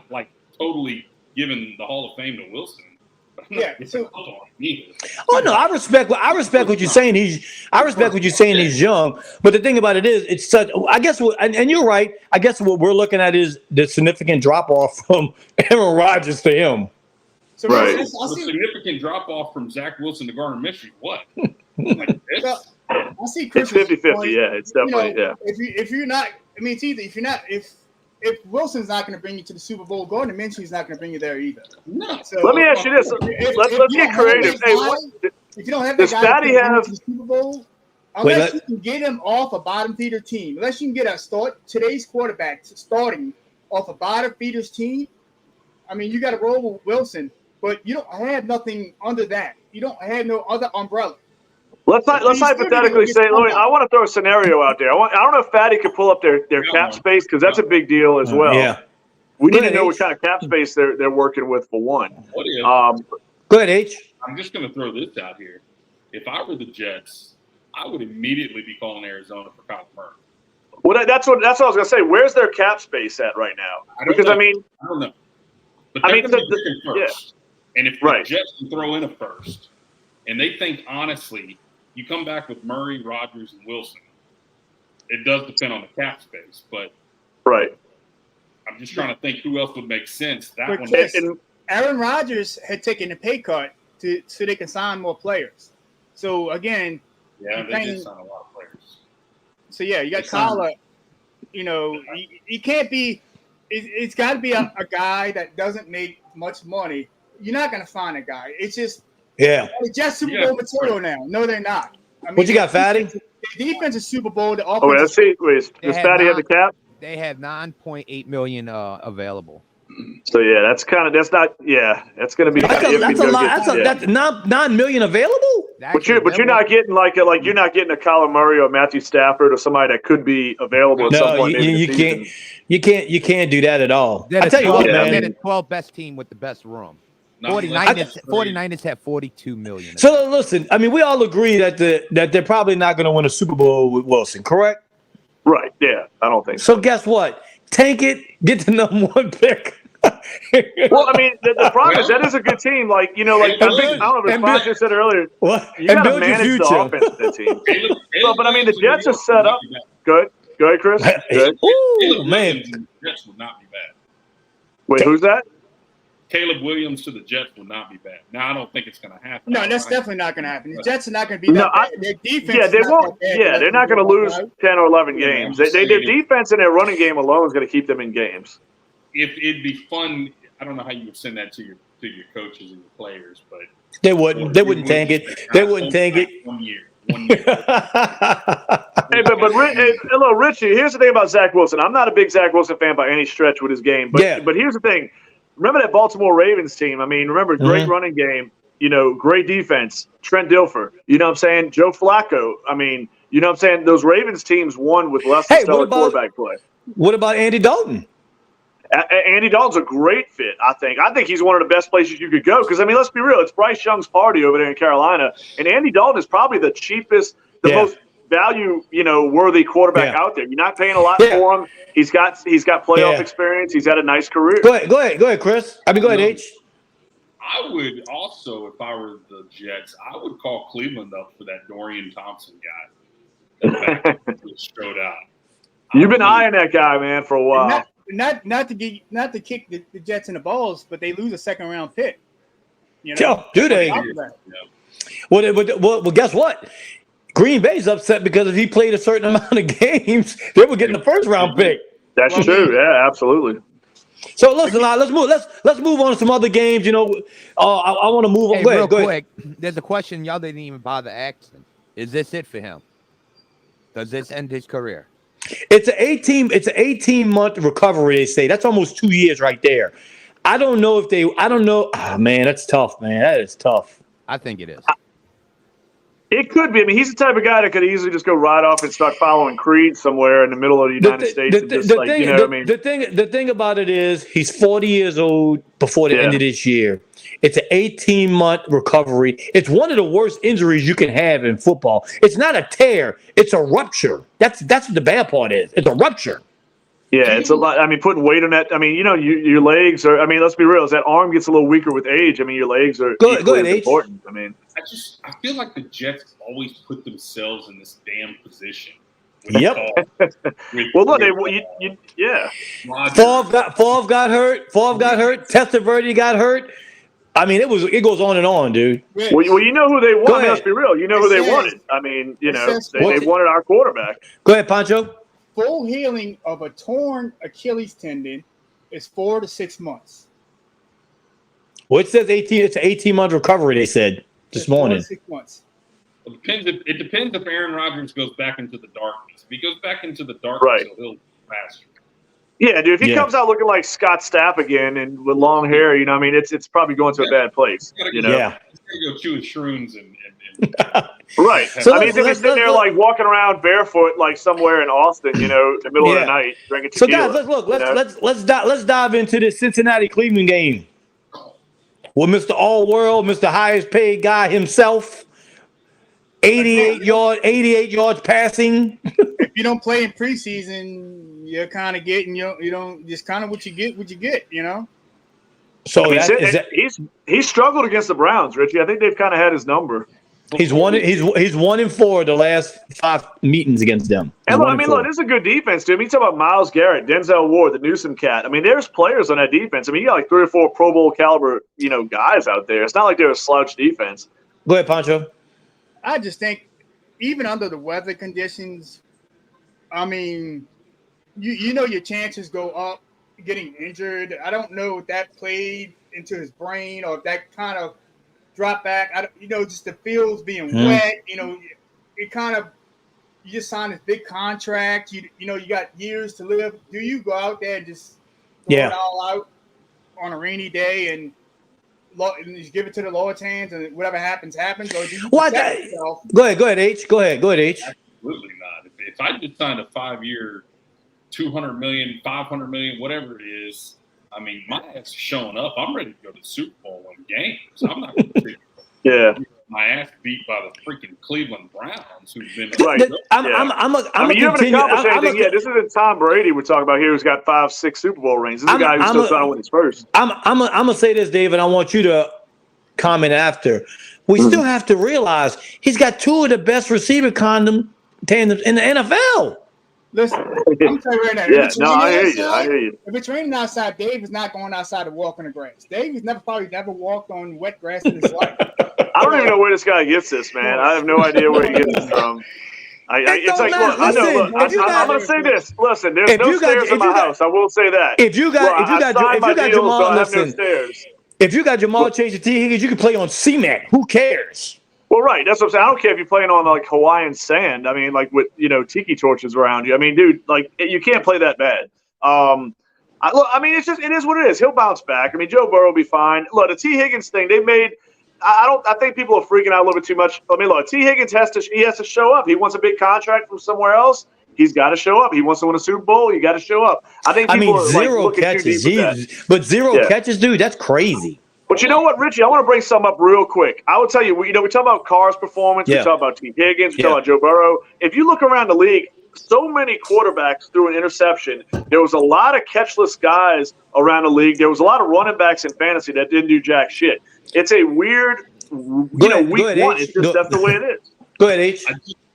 like totally giving the Hall of Fame to Wilson. Yeah, so- Oh no, I respect what you're saying. I respect what you're saying. He's young, but the thing about it is, it's such. I guess and you're right. I guess what we're looking at is the significant drop off from Aaron Rodgers to him. So Right. I A see, significant drop off from Zach Wilson to Gardner Minshew. What? Like this? well, I see It's Chris's 50-50. point. Yeah, it's definitely yeah. If you're not, I mean, it's either if Wilson's not going to bring you to the Super Bowl, Gardner Minshew's not going to bring you there either. No. So Let me ask you this. Let's you get don't have creative. that Hey, guy- if you don't have does that guy Fatty to bring you have- to the Super Bowl, Wait, unless you can get him off a bottom feeder team, unless you can get today's quarterback starting off a bottom feeder's team, I mean, you got to roll with Wilson, but you don't have nothing under that. You don't have no other umbrella. Let's hypothetically say, I want to throw a scenario out there. I don't know if Fatty could pull up their cap space because that's a big deal as well. Yeah. We need Go to ahead, know what H. kind of cap space they're working with for one. What if? Go ahead, H. I'm just going to throw this out here. If I were the Jets, I would immediately be calling Arizona for Kyler Murray. Well, that's what I was going to say. Where's their cap space at right now? I don't Because know. I mean, I don't know. But I they're mean, going to be picking yeah. first. And if Right. the Jets can throw in a first, and they think honestly, you come back with Murray, Rodgers, and Wilson. It does depend on the cap space, but right. I'm just trying to think who else would make sense. That But one. Chris, And- Aaron Rodgers had taken a pay cut so they can sign more players. So again, Yeah, they did sign a lot of players. so yeah, you got They signed- Kyler. You know, he can't be. It's got to be a guy that doesn't make much money. You're not going to find a guy. It's just Yeah. it's just Super Yeah, Bowl material now. No, they're not. I mean, What you got, Fatty? The defense is Super Bowl. The Oh, wait, offense. let's see. Wait, They does had Fatty have the cap? They have 9.8 million available. So yeah, that's going to be. That's kinda a, iffy that's to a lot. get- That's yeah. 9 million available. But you're not getting you're not getting a Kyler Murray or Matthew Stafford or somebody that could be available at some No, point. maybe you this can't. season. You can't do that at all. They're I tell you what, Yeah, They're man. the 12th best team with the best room. Not 49ers, unless- 49ers have 42 million. So listen, I mean, we all agree that they're probably not going to win a Super Bowl with Wilson, correct? Right? Yeah, I don't think so. So guess what? Tank it, get the number one pick. Well, I mean, the problem is that is a good team. Like I don't know if Pancho said earlier, What? you And got to build your manage the future. offense of that team. Caleb Well, but I mean, the Williams Jets are set up. Go ahead, Chris. Good. Ooh, Caleb man. Williams to the Jets would not be bad. Wait, who's that? Caleb Williams to the Jets would not be bad. Now, I don't think it's going to happen. No, that's definitely not going to happen. The Jets are not going to be No, that bad. Their defense. Yeah, is they not won't. that bad. Yeah, they're not going to lose 10 or 11 games. Yeah, Their defense and their running game alone is going to keep them in games. If it'd be fun, I don't know how you would send that to your coaches and your players, but They wouldn't. They wouldn't tank it. They wouldn't tank it. 1 year. Hey, but hello, Richie. Here's the thing about Zach Wilson. I'm not a big Zach Wilson fan by any stretch with his game, but Yeah. but here's the thing. Remember that Baltimore Ravens team? I mean, remember great running game. Great defense. Trent Dilfer. You know what I'm saying? Joe Flacco. I mean, you know what I'm saying? Those Ravens teams won with less than Hey, stellar what about- quarterback play. What about Andy Dalton? Andy Dalton's a great fit, I think. I think he's one of the best places you could go because, I mean, let's be real. It's Bryce Young's party over there in Carolina, and Andy Dalton is probably the cheapest, the most value-worthy quarterback out there. You're not paying a lot for him. He's got playoff experience. He's had a nice career. Go ahead, Chris. Go ahead, H. I would also, if I were the Jets, I would call Cleveland up for that Dorian Thompson guy. That strode out. You've been eyeing that guy, man, for a while. Not to kick the Jets in the balls, but they lose a second-round pick. Yo, do they? Yeah. Well, guess what? Green Bay's upset because if he played a certain amount of games, they were getting the first round pick. That's true. Yeah, absolutely. So listen, let's move on to some other games. I want to move on. Hey, Go real ahead. quick, there's a question y'all didn't even bother asking. Is this it for him? Does this end his career? It's an 18-month recovery. They say that's almost 2 years right there. I don't know. Oh, man, that's tough, man. That is tough. I think it is. It could be. I mean, he's the type of guy that could easily just go right off and start following Creed somewhere in the middle of the United States. The thing about it is he's 40 years old before the end of this year. It's an 18-month recovery. It's one of the worst injuries you can have in football. It's not a tear. It's a rupture. That's what the bad part is. It's a rupture. Yeah, it's a lot. I mean, putting weight on that. I mean, your legs are. I mean, let's be real. As that arm gets a little weaker with age, I mean, your legs are Go equally ahead, as H. important. I mean, I feel like the Jets always put themselves in this damn position. Yep. Well, look, yeah. Favre got hurt. Testaverde got hurt. I mean, it goes on and on, dude. Rich, Well, you know who they Go want. I mean, let's ahead. be real. You know It who they says- wanted. I mean, it says- they wanted our quarterback. Go ahead, Pancho. full healing of a torn Achilles tendon is 4 to 6 months. Well, it says 18. It's an 18-month recovery. They said this It's 4 to morning. 6 months. It depends if Aaron Rodgers goes back into the darkness. If he goes back into the darkness, Right. he'll faster. Yeah, dude. If he Yeah. comes out looking like Scott Stapp again and with long hair, I mean, it's probably going to a bad place. Yeah. You know? Yeah. He's gonna go chewing shrooms and Right. So I mean, he's gonna be sitting there let's- like walking around barefoot, like somewhere in Austin, in the middle of Yeah. the night, drinking So tequila. guys, you know? let's dive into this Cincinnati Cleveland game with Mr. All World, Mr. Highest Paid guy himself. 88 yards passing. If you don't play in preseason, you're kind of getting you don't just kind of what you get. So I mean, is that, he's struggled against the Browns, Richie. I think they've kind of had his number. he's 1-4 the last 5 meetings against them. And look, I mean, look, this is a good defense, dude. I mean, you talk about Myles Garrett, Denzel Ward, the Newsome cat. I mean, there's players on that defense. I mean, you got like 3 or 4 Pro Bowl caliber, guys out there. It's not like they're a slouch defense. Go ahead, Pancho. I just think even under the weather conditions, I mean, your chances go up getting injured. I don't know if that played into his brain or if that kind of drop back. Just the fields being wet. It kind of you just signed this big contract. You got years to live. Do you go out there and just throw it all out on a rainy day and just give it to the Lord's hands and whatever happens, happens? Or do you protect yourself? Go ahead, H. Go ahead, H. Absolutely not. If I just signed a 5-year, $200 million, $500 million, whatever it is, I mean, my ass is showing up. I'm ready to go to the Super Bowl and games. I'm not going to get my ass beat by the freaking Cleveland Browns, who've been Right. I mean, you haven't accomplished anything yet. This isn't Tom Brady we're talking about here, who's got 5, 6 Super Bowl rings. This is a guy who's still trying to win his first. I'm gonna say this, David. I want you to comment after. We still have to realize he's got 2 of the best receiver tandems in the NFL. Listen, I'm telling you right now. Yeah, no, I hear you. If it's raining outside, Dave is not going outside to walk on the grass. Dave has probably never walked on wet grass in his life. I don't even know where this guy gets this, man. I have no idea where he gets this from. It's like, look, I know. Look, I'm going to say this. Listen, there's no stairs in my house. I will say that. If you got Jamal, listen. If you got Jamal Chase and T. Higgins, you can play on cement. Who cares? Well, right. That's what I'm saying. I don't care if you're playing on like Hawaiian sand. I mean, like with tiki torches around you. I mean, dude, like you can't play that bad. I mean, it is what it is. He'll bounce back. I mean, Joe Burrow will be fine. Look, the T. Higgins thing they made. I think people are freaking out a little bit too much. I mean, look, T. Higgins has to show up. He wants a big contract from somewhere else. He's got to show up. He wants to win a Super Bowl. You got to show up. I think people are zero looking catches, too deep with that. but zero catches, dude. That's crazy. But you know what, Richie? I want to bring something up real quick. I will tell you, we talk about Carr's performance. We talk about T. Higgins. We talk about Joe Burrow. If you look around the league, so many quarterbacks threw an interception. There was a lot of catchless guys around the league. There was a lot of running backs in fantasy that didn't do jack shit. It's a weird, week one. It's just that's the way it is. Go ahead, H.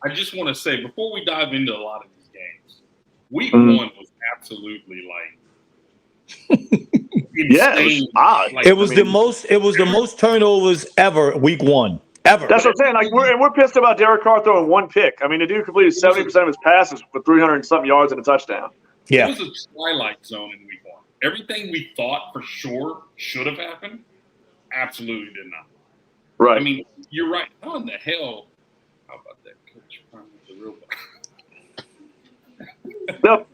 I just want to say, before we dive into a lot of these games, week 1 was absolutely yeah, it was odd. It was the most turnovers ever week 1. Ever. That's what I'm saying. Like we're pissed about Derek Carr throwing 1 pick. I mean, the dude completed 70% of his passes for 300 and something yards and a touchdown. Yeah. It was a twilight zone in week 1. Everything we thought for sure should have happened, absolutely did not. Right. I mean, you're right. How in the hell? How about that coach? The real. Nope.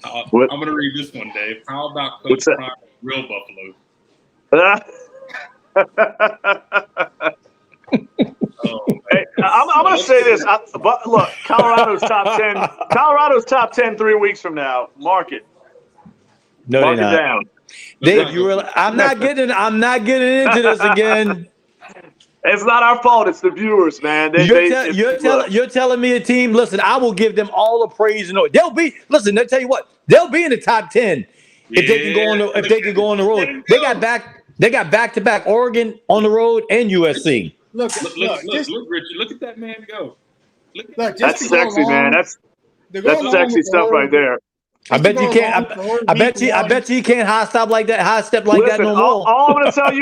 I'm going to read this one, Dave. How about Coach Prime, real Buffalo? Hey, I'm going to say this. But look, Colorado's top 10. Colorado's top 10 3 weeks from now. Mark it. No, Mark it not. down. Dave, I'm not getting into this again. It's not our fault. It's the viewers, man. You're telling me a team. Listen, I will give them all the praise and all. They'll be. Listen, they'll tell you what. They'll be in the top 10 if they can go on. If they can go on the road, they got back to back Oregon on the road and USC. Look, Richie, look at that man go. That's sexy, man. That's sexy stuff right there. I bet you can't. I bet you can't high step like that no more. All I'm gonna tell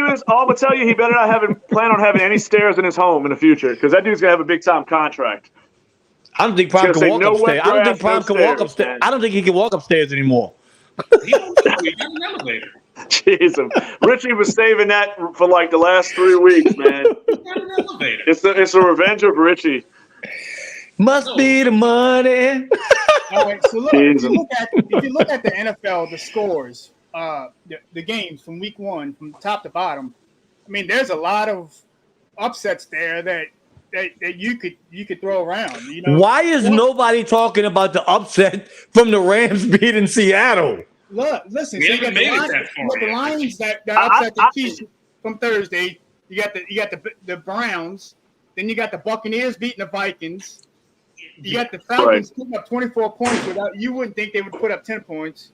you he better not plan on having any stairs in his home in the future, because that dude's gonna have a big time contract. I don't think Prime can walk upstairs. I don't think Prime can walk upstairs. I don't think he can walk upstairs anymore. He got an elevator. Jesus, Richie was saving that for like the last 3 weeks, man. It's a revenge of Richie. Must be the money. All right, so look, if you look at the NFL, the scores, the games from week 1, from top to bottom, I mean, there's a lot of upsets there that you could throw around. You know, why is nobody talking about the upset from the Rams beating Seattle? Look, listen, We so you haven't got made it that far the yet. Lions that upset the Chiefs from Thursday. You got the Browns, then you got the Buccaneers beating the Vikings. You got the Falcons putting up 24 points without. You wouldn't think they would put up 10 points.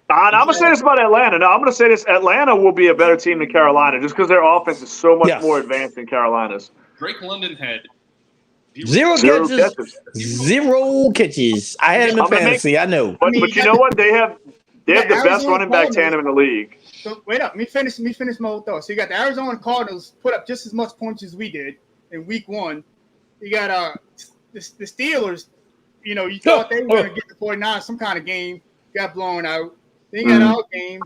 I'm going to say this about Atlanta. No, I'm going to say this. Atlanta will be a better team than Carolina just because their offense is so much more advanced than Carolina's. Drake London had zero catches. I had him in fantasy. I know. But you know what? They have the best running back tandem in the league. So wait up. Let me finish my whole thought. So you got the Arizona Cardinals put up just as much points as we did in week 1. You got the Steelers, you know, you thought they were going to get the 49ers some kind of game, got blown out. Then you got our game.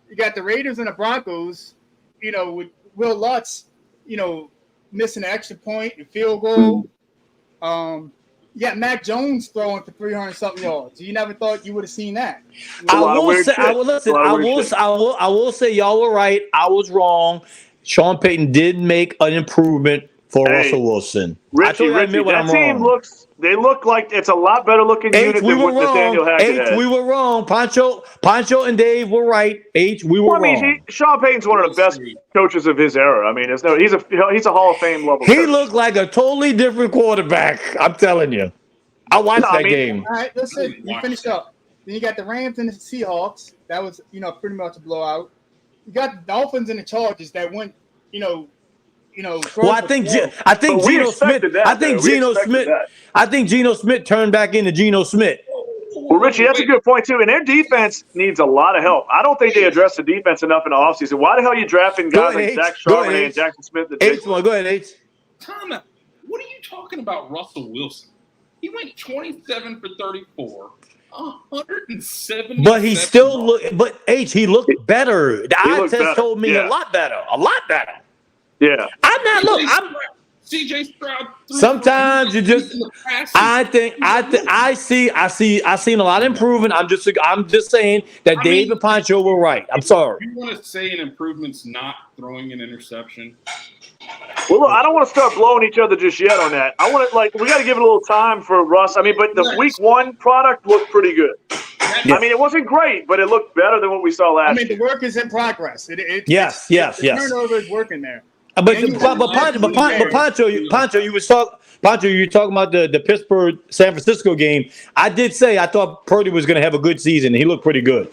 You got the Raiders and the Broncos, you know, with Will Lutz, you know, missing an extra point and field goal. You got Mac Jones throwing for 300-something yards. You never thought you would have seen that. I will say y'all were right. I was wrong. Sean Payton did make an improvement for Russell Wilson. Richie, that team look like it's a lot better looking unit than what Nathaniel Hackett had. We were wrong. Pancho and Dave were right. We were wrong. Sean Payton's one of the best coaches of his era. I mean, he's a Hall of Fame level coach. He looked like a totally different quarterback. I'm telling you. I watched that game. All right, listen, you finished up. Then you got the Rams and the Seahawks. That was, you know, pretty much a blowout. You got the Dolphins and the Chargers that went, you know. Well, I think Geno Smith turned back into Geno Smith. Well, Richie, that's a good point too. And their defense needs a lot of help. I don't think they addressed the defense enough in the offseason. Why the hell are you drafting guys like Zach Charbonnet and Jackson Smith? Go ahead, H. Tom, what are you talking about, Russell Wilson? He went 27 for 34. 170. But he still looked. But H, he looked better. The eye test told me a lot better. A lot better. Yeah, I'm not. Look, I'm. CJ Stroud. Sometimes you just. I seen a lot of improvement. I'm just saying that Dave and Pancho were right. I'm sorry. You want to say an improvement's not throwing an interception? Well, look, I don't want to start blowing each other just yet on that. I want to we got to give it a little time for Russ. I mean, but the week 1 product looked pretty good. I mean, it wasn't great, but it looked better than what we saw last year. I mean, the work is in progress. Yes. The turnover is working there. But Pancho, you were talking about the Pittsburgh San Francisco game. I did say I thought Purdy was going to have a good season. He looked pretty good.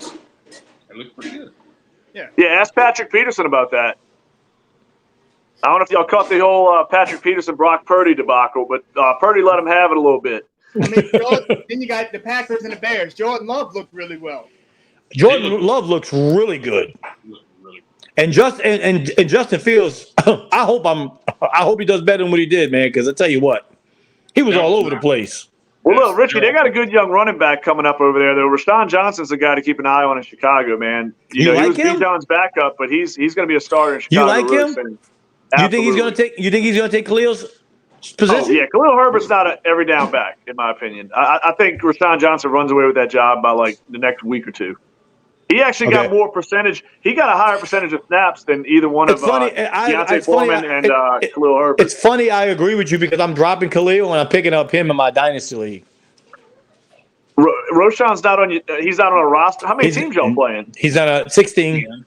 It looked pretty good. Yeah. Ask Patrick Peterson about that. I don't know if y'all caught the whole Patrick Peterson Brock Purdy debacle, but Purdy let him have it a little bit. I mean, then you got the Packers and the Bears. Jordan Love looked really well. Jordan Love looks really good. And Justin Fields, I hope he does better than what he did, man. Because I tell you what, he was all over the place. Well, look, Richie, they got a good young running back coming up over there. Though Rashawn Johnson's the guy to keep an eye on in Chicago, man. He was Bijan's backup, but he's going to be a starter in Chicago. You like him? You think he's going to take Khalil's position? Oh, yeah, Khalil Herbert's not an every down back, in my opinion. I think Rashawn Johnson runs away with that job by like the next week or two. He actually got more percentage. He got a higher percentage of snaps than either one of Deontay Foreman and Khalil Herbert. It's funny. I agree with you because I'm dropping Khalil and I'm picking up him in my dynasty league. Roshan's not on. He's not on a roster. How many teams y'all playing? He's on a 16.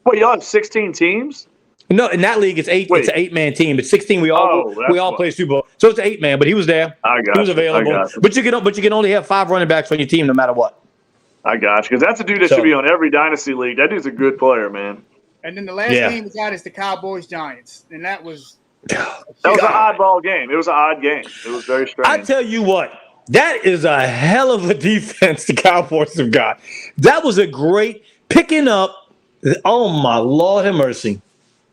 What, y'all have 16 teams? No, in that league, it's eight. Wait. It's an 8-man team. It's 16. We all what- play Super Bowl, so it's an 8-man. But he was there. I got He was you. available. I got you. But you can only have 5 running backs on your team, no matter what. I got you. Because that's a dude that So- should be on every dynasty league. That dude's a good player, man. And then the last game we got is the Cowboys Giants, and that was That was an oddball game. It was an odd game. It was very strange. I tell you what, that is a hell of a defense the Cowboys have got. That was a great picking up. Oh my Lord have mercy.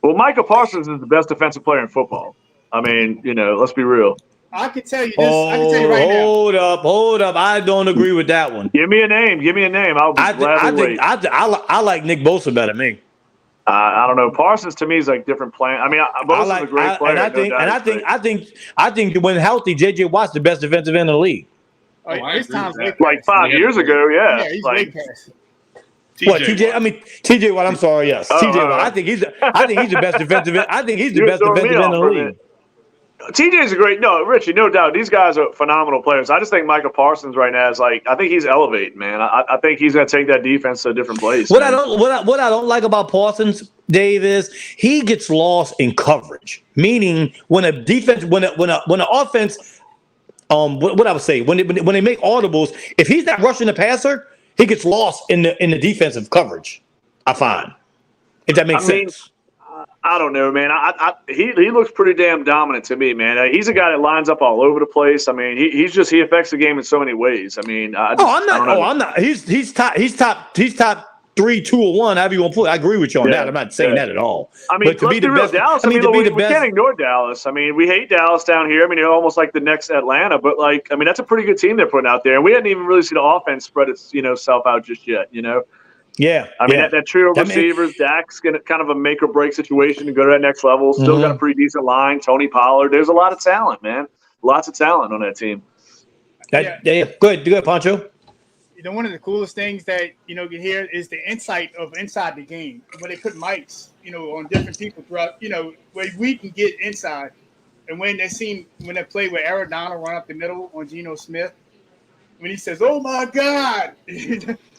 Well, Micah Parsons is the best defensive player in football. I mean, let's be real. I can tell you this. I can tell you right now. Hold up. I don't agree with that one. Give me a name. I'll be gladly wait. I like Nick Bosa better than me. I don't know. Parsons to me is like different plan. I mean, Bosa's a great player. I think when healthy, J.J. Watt's the best defensive end in the league. Oh, I his agree time's with way that. past. Like 5 years ago, yeah. Yeah, he's way Like, past. What TJ? I mean TJ Watt. I'm sorry. Yes, Oh, TJ Watt. I think he's the best defensive end. I think he's the You best throw me defensive end in the off for a league. TJ's a great Richie, no doubt. These guys are phenomenal players. I just think Micah Parsons right now is I think he's elevating, man. I think he's going to take that defense to a different place. What man. I don't like about Parsons, Dave, is he gets lost in coverage. Meaning when a defense, when an offense, what I would say, when they make audibles, if he's not rushing the passer, he gets lost in the defensive coverage. I find, if that makes sense. I don't know, man. He looks pretty damn dominant to me, man. He's a guy that lines up all over the place. I mean, he affects the game in so many ways. I mean, I'm not. He's top 3, 2, or 1. However you want to put it. I agree with you on that. I'm not saying that at all. I mean, but to be the real, best, Dallas. I mean, to be the we best. can't ignore Dallas. I mean, we hate Dallas down here. I mean, they're almost like the next Atlanta. But that's a pretty good team they're putting out there, and we hadn't even really seen the offense spread its self out just yet. Yeah, I mean that trio of receivers, Dak's gonna kind of a make or break situation to go to that next level. Still got a pretty decent line. Tony Pollard. There's a lot of talent, man. Lots of talent on that team. Go ahead, Pancho. One of the coolest things that you hear is the insight of inside the game, where they put mics, on different people throughout, where we can get inside. And when they play with Aaron Donald run up the middle on Geno Smith, when he says, "Oh my God,"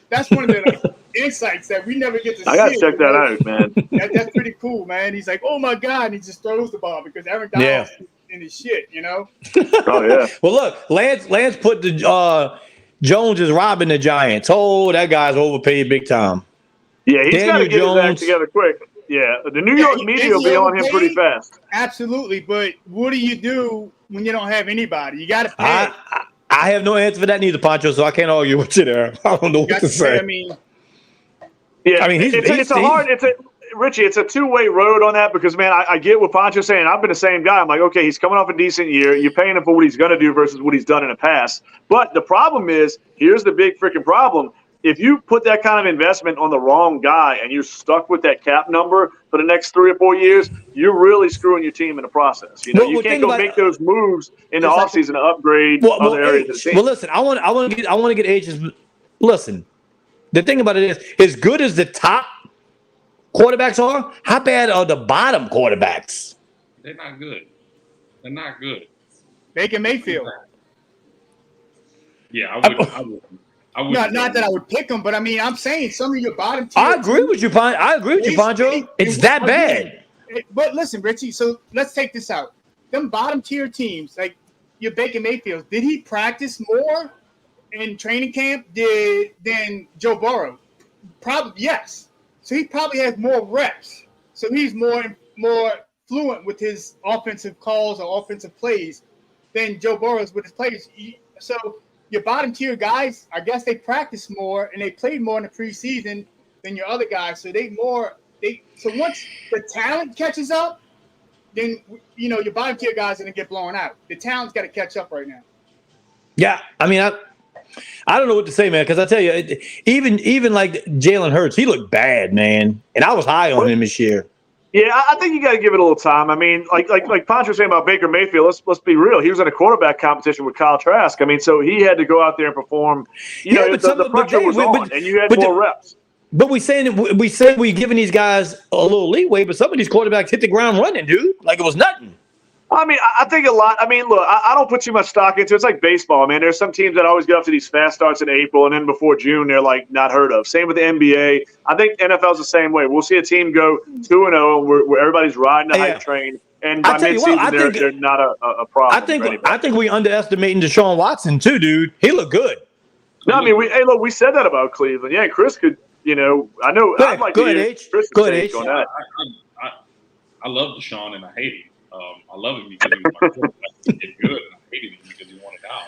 that's one of the insights that we never get to see. I gotta check that out, man. That's pretty cool, man. He's like, "Oh my God," and he just throws the ball because Aaron Donald's in his shit, Oh yeah. Well, look, Lance put the Jones is robbing the Giants. Oh, that guy's overpaid big time. Yeah, he's got to get his act together quick. Yeah, the New York media will be on him pretty fast. Absolutely, but what do you do when you don't have anybody? You got to pay. I have no answer for that neither, Pancho, so I can't argue with you there. I don't know what to say. Richie, it's a two-way road on that because, man, I get what Pancho's saying. I've been the same guy. I'm like, okay, he's coming off a decent year. You're paying him for what he's going to do versus what he's done in the past. But the problem is, here's the big freaking problem. If you put that kind of investment on the wrong guy and you're stuck with that cap number for the next 3 or 4 years, you're really screwing your team in the process. You can't go make those moves in the offseason to upgrade other areas of the team. Well, listen, I want to get H's. Listen, the thing about it is, as good as the top quarterbacks are, how bad are the bottom quarterbacks? They're not good. They're not good. Baker Mayfield. Yeah, I would. Not that I would pick them, but I mean, I'm saying some of your bottom tier. I agree with you, Pancho. It's that bad. But listen, Richie, so let's take this out. Them bottom tier teams, like your Baker Mayfield, did he practice more in training camp than Joe Burrow? Probably, yes. So he probably has more reps. So he's more fluent with his offensive calls or offensive plays than Joe Burrow is with his plays. So your bottom tier guys, I guess they practice more and they played more in the preseason than your other guys. So so once the talent catches up, then your bottom tier guys are gonna get blown out. The talent's got to catch up right now. Yeah, I mean, I don't know what to say, man, because I tell you, even like Jalen Hurts, he looked bad, man, and I was high on him this year. Yeah, I think you got to give it a little time. I mean, like Pancho was saying about Baker Mayfield, let's be real. He was in a quarterback competition with Kyle Trask. I mean, so he had to go out there and perform. The pressure was on, and you had more reps. But we say we're giving these guys a little leeway, but some of these quarterbacks hit the ground running, dude, like it was nothing. I mean, I think a lot. I mean, look, I don't put too much stock into it. It's like baseball, man. There's some teams that always get up to these fast starts in April, and then before June, they're like not heard of. Same with the NBA. I think NFL's the same way. We'll see a team go 2-0, where everybody's riding the hype train, and by midseason, they're not a problem. I think we underestimating Deshaun Watson too, dude. He looked good. No, I mean, we said that about Cleveland. Yeah, Chris could. I know. I'd like to hear Chris' take on that. I love Deshaun and I hate him. I love him because he was my quarterback. He did good, and I hated him because he wanted out,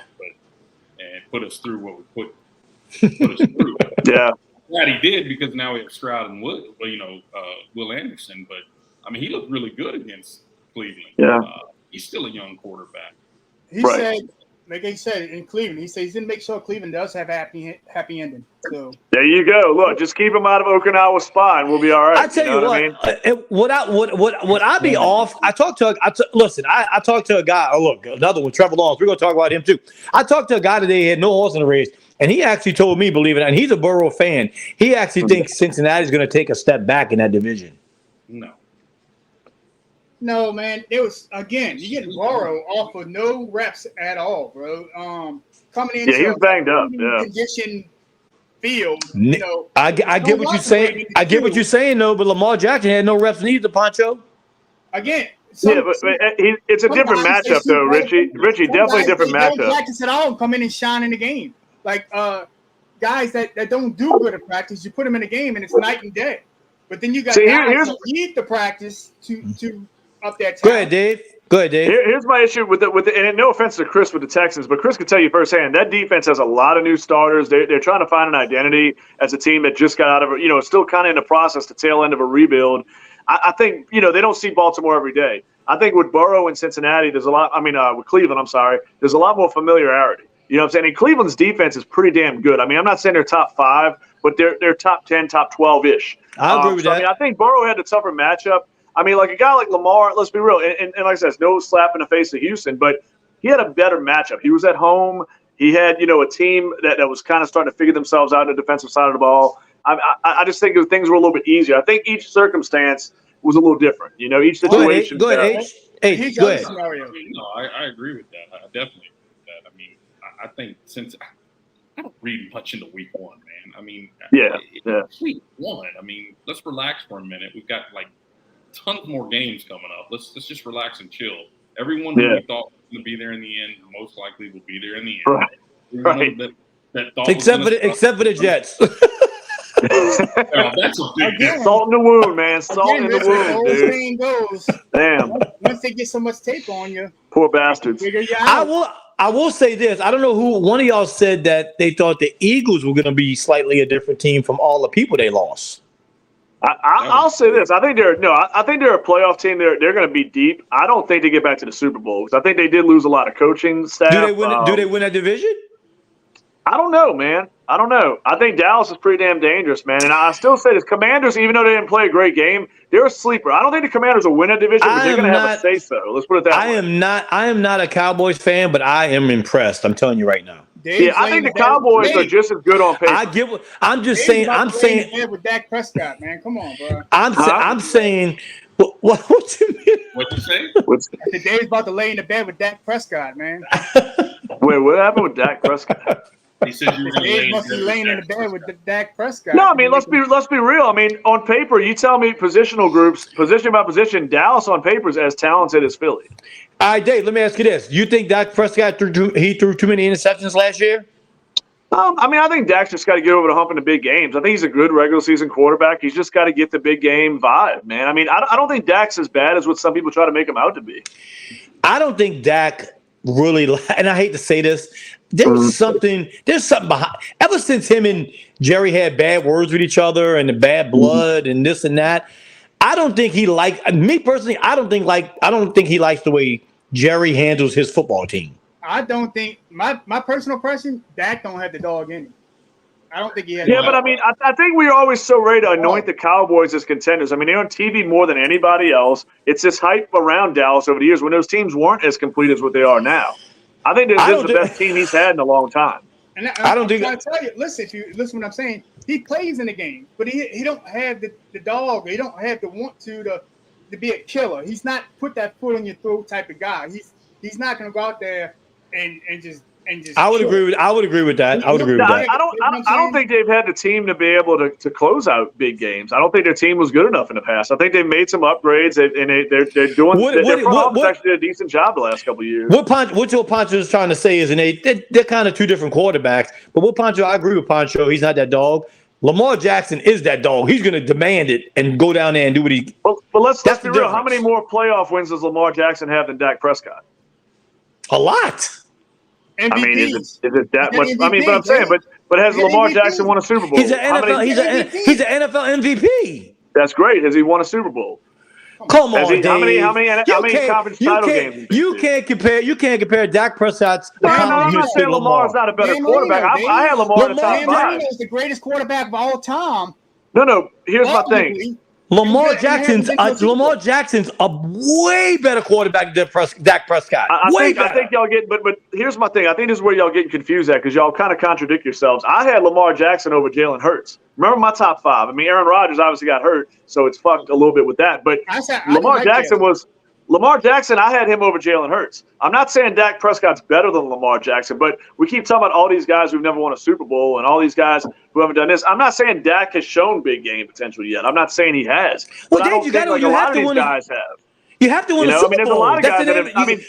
and put us through what we put us through. Yeah, glad he did because now we have Stroud and Will Anderson. But I mean, he looked really good against Cleveland. Yeah, he's still a young quarterback. He said, like he said in Cleveland, he said he's going to make sure Cleveland does have happy ending. So there you go. Look, just keep him out of Okinawa's spine. We'll be all right. I tell you what, would I be off? I talked to a guy. Oh, look, another one, Trevor Lawrence. We're going to talk about him too. I talked to a guy today. He had no horse in the race, and he actually told me, believe it, and he's a Burrow fan. He actually thinks Cincinnati's going to take a step back in that division. No, man. It was again. You getting Burrow off of no reps at all, bro. Coming in. Yeah, he was banged up. Yeah. Condition field. I get what you're saying. I get what you're saying, though. But Lamar Jackson had no reps neither, Pancho. Again. It's a different matchup, though, Richie. Richie, definitely a different matchup. They don't practice at all. Come in and shine in the game. Like guys that don't do good at practice, you put them in the game and it's night and day. But then you got guys that need the practice to up that time. Go ahead, Dave. Here's my issue with the and no offense to Chris with the Texans, but Chris could tell you firsthand that defense has a lot of new starters. They're trying to find an identity as a team that just got out of still kind of in the process, the tail end of a rebuild. I think they don't see Baltimore every day. I think with Burrow in Cincinnati, there's a lot. I mean, with Cleveland, I'm sorry, there's a lot more familiarity. You know what I'm saying? And Cleveland's defense is pretty damn good. I mean, I'm not saying they're top 5, but they're top 10, top 12-ish. I agree with that. I mean, I think Burrow had a tougher matchup. I mean, like a guy like Lamar, let's be real, and like I said, it's no slap in the face of Houston, but he had a better matchup. He was at home. He had, a team that was kind of starting to figure themselves out on the defensive side of the ball. I just think things were a little bit easier. I think each circumstance was a little different. Each situation. Go ahead, H. Go ahead. No, I agree with that. I definitely agree with that. I mean, I think since I don't read much into week 1, man. I mean, week 1. I mean, let's relax for a minute. We've got tons more games coming up. Let's just relax and chill. Everyone who we thought was going to be there in the end most likely will be there in the end. Right. Except for the Jets. That's a big salt in the wound, man. Salt in the wound, dude. Thing goes. Damn. Once they get so much tape on you, poor bastards. I will say this. I don't know who one of y'all said that they thought the Eagles were going to be slightly a different team from all the people they lost. I'll say this. I think they're a playoff team. They're going to be deep. I don't think they get back to the Super Bowl because I think they did lose a lot of coaching staff. Do they win that division? I don't know, man. I don't know. I think Dallas is pretty damn dangerous, man. And I still say this: Commanders, even though they didn't play a great game, they're a sleeper. I don't think the Commanders will win a division, but they're going to have a say-so. Let's put it that way. I am not a Cowboys fan, but I am impressed. I'm telling you right now. I think the Cowboys are just as good on paper. I'm saying with Dak Prescott, man. Come on, bro. I'm saying. What you mean? What you say? Dave's about to lay in the bed with Dak Prescott, man. Wait, what happened with Dak Prescott? He said you were Dave must be laying in the bed with Dak Prescott. No, I mean let's be real. I mean, on paper, you tell me positional groups, position by position, Dallas on paper is as talented as Philly. All right, Dave. Let me ask you this: you think Dak Prescott threw too many interceptions last year? I mean, I think Dak's just got to get over the hump in the big games. I think he's a good regular season quarterback. He's just got to get the big game vibe, man. I mean, I don't think Dak's as bad as what some people try to make him out to be. I don't think Dak really, and I hate to say this, there's something behind. Ever since him and Jerry had bad words with each other and the bad blood and this and that, I don't think he me personally. I don't think he likes the way Jerry handles his football team. I don't think my personal impression, Dak don't have the dog in him. I don't think he has. Yeah, but I mean, I think we're always so ready to anoint the Cowboys as contenders. I mean, they're on TV more than anybody else. It's this hype around Dallas over the years when those teams weren't as complete as what they are now. I think this is the best team he's had in a long time. And I don't think. I tell you, listen. If you listen, to what I'm saying, he plays in the game, but he don't have the dog. He don't have the want to to be a killer. He's not put that foot on your throat type of guy. He's not going to go out there and just. I would agree with that. I would agree with that. I don't think they've had the team to be able to close out big games. I don't think their team was good enough in the past. I think they've made some upgrades, and they're doing. Their front office actually did a decent job the last couple of years. What Joe Pancho is trying to say is, they're kind of two different quarterbacks. But what Pancho, I agree with Pancho. He's not that dog. Lamar Jackson is that dog. He's going to demand it and go down there and do what he. But let's be real. How many more playoff wins does Lamar Jackson have than Dak Prescott? A lot. MVP. I mean, is it that much? I mean, but I'm saying, but has Lamar Jackson won a Super Bowl? He's an NFL MVP. That's great. Has he won a Super Bowl? Come on, Dave. How many can't- conference you title can't- games? You can't compare Dak Prescott's. No, I'm not saying Lamar's not a better quarterback. I had Lamar in the top Dan 5. Marino is the greatest quarterback of all time. No. Here's my thing. Lamar Jackson's a way better quarterback than Dak Prescott. I think y'all get, but here's my thing. I think this is where y'all getting confused at because y'all kind of contradict yourselves. I had Lamar Jackson over Jalen Hurts. Remember my top 5. I mean, Aaron Rodgers obviously got hurt, so it's fucked a little bit with that. But Lamar Jackson, I had him over Jalen Hurts. I'm not saying Dak Prescott's better than Lamar Jackson, but we keep talking about all these guys who've never won a Super Bowl and all these guys who haven't done this. I'm not saying Dak has shown big game potential yet. I'm not saying he has. But I don't think a lot of these guys have. You have to win a Super Bowl. I mean, there's a lot of guys that have. I mean,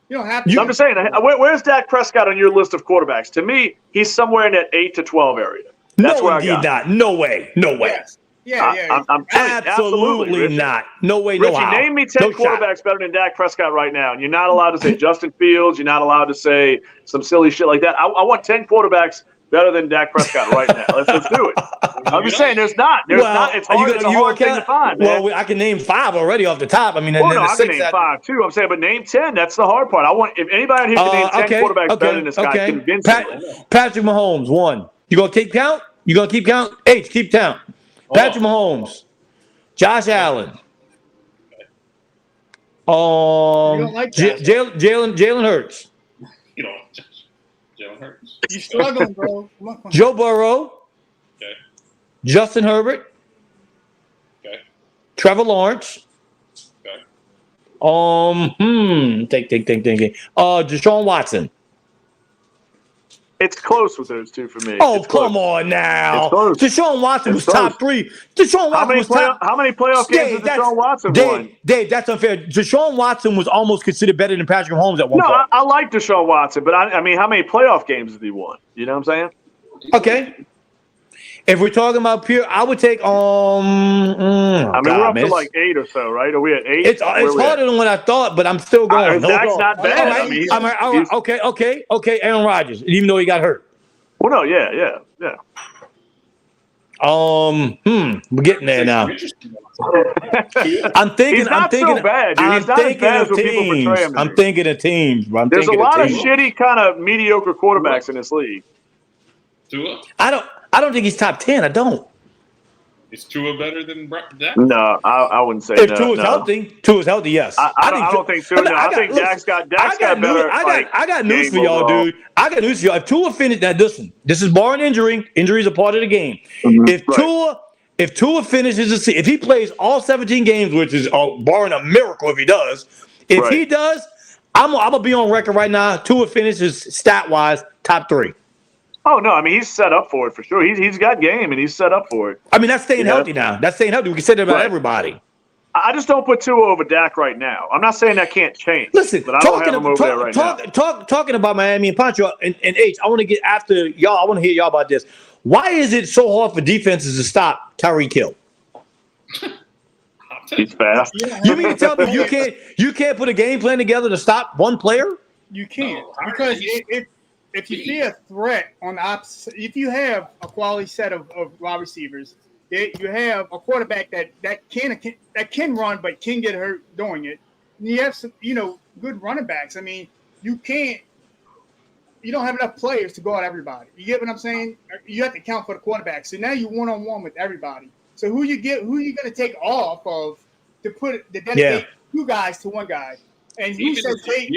you don't have to. I'm just saying, where's Dak Prescott on your list of quarterbacks? To me, he's somewhere in that 8 to 12 area. That's where I got. Not. No way. Yes. Yeah. I'm absolutely not. No way, no Richie, how. name me 10 quarterbacks better than Dak Prescott right now. And you're not allowed to say Justin Fields. You're not allowed to say some silly shit like that. I want 10 quarterbacks better than Dak Prescott right now. Let's do it. I'm just saying there's not. It's hard. It's a hard thing to find, man. Well, I can name 5 already off the top. I mean, I can name 5 too. I'm saying, but name 10. That's the hard part. I want if anybody here can name 10 quarterbacks better than this guy, convince me. Patrick Mahomes, 1. You gonna keep count? H, keep count. Patrick Mahomes, Josh Allen, Jalen Hurts. You know, Jalen Hurts. You're struggling, bro. Joe Burrow. Okay. Justin Herbert. Okay. Trevor Lawrence. Okay. Thinking. Deshaun Watson. It's close with those two for me. Oh, come on now. Deshaun Watson was top 3. How many playoff games has Deshaun Watson won? Dave, that's unfair. Deshaun Watson was almost considered better than Patrick Mahomes at one point. No, I like Deshaun Watson, but I mean, how many playoff games has he won? You know what I'm saying? Okay. If we're talking about pure, I would take we're up to like 8 or so, right? Are we at 8? It's harder than what I thought, but I'm still going. Dak's not bad. All right. Okay. Aaron Rodgers, even though he got hurt. Well, no, yeah. We're getting there now. I'm thinking. He's not so bad, dude. He's not as bad as what people portray him. I'm thinking of teams. There's a lot of shitty kind of mediocre quarterbacks in this league. Tua? I don't think he's top 10. I don't. Is Tua better than Dak? No, I wouldn't say if no. Tua's healthy, yes. I don't think Tua. I think Dak's got better. I got news for y'all, dude. I got news for y'all. If Tua finished, now listen, this is barring injury. Injuries are part of the game. Mm-hmm. If Tua finishes the season, if he plays all 17 games, which is barring a miracle if he does, he does, I'm gonna be on record right now. Tua finishes stat wise top 3. Oh no! I mean, he's set up for it for sure. He's got game and he's set up for it. I mean, that's staying healthy now. That's staying healthy. We can say that about everybody. I just don't put Tua over Dak right now. I'm not saying that can't change. Listen, but I don't have him over there right now. Talking about Miami and Pancho and H, I want to get after y'all. I want to hear y'all about this. Why is it so hard for defenses to stop Tyreek Hill? He's fast. You mean to tell me you can't put a game plan together to stop one player? You can't because if you see a threat on the opposite, if you have a quality set of wide receivers, you have a quarterback that can run but can get hurt doing it. And you have some, good running backs. I mean, you don't have enough players to go at everybody. You get what I'm saying? You have to count for the quarterback. So now you're 1-on-1 with everybody. So who you going to take off of to dedicate 2 guys to 1 guy? And he said take.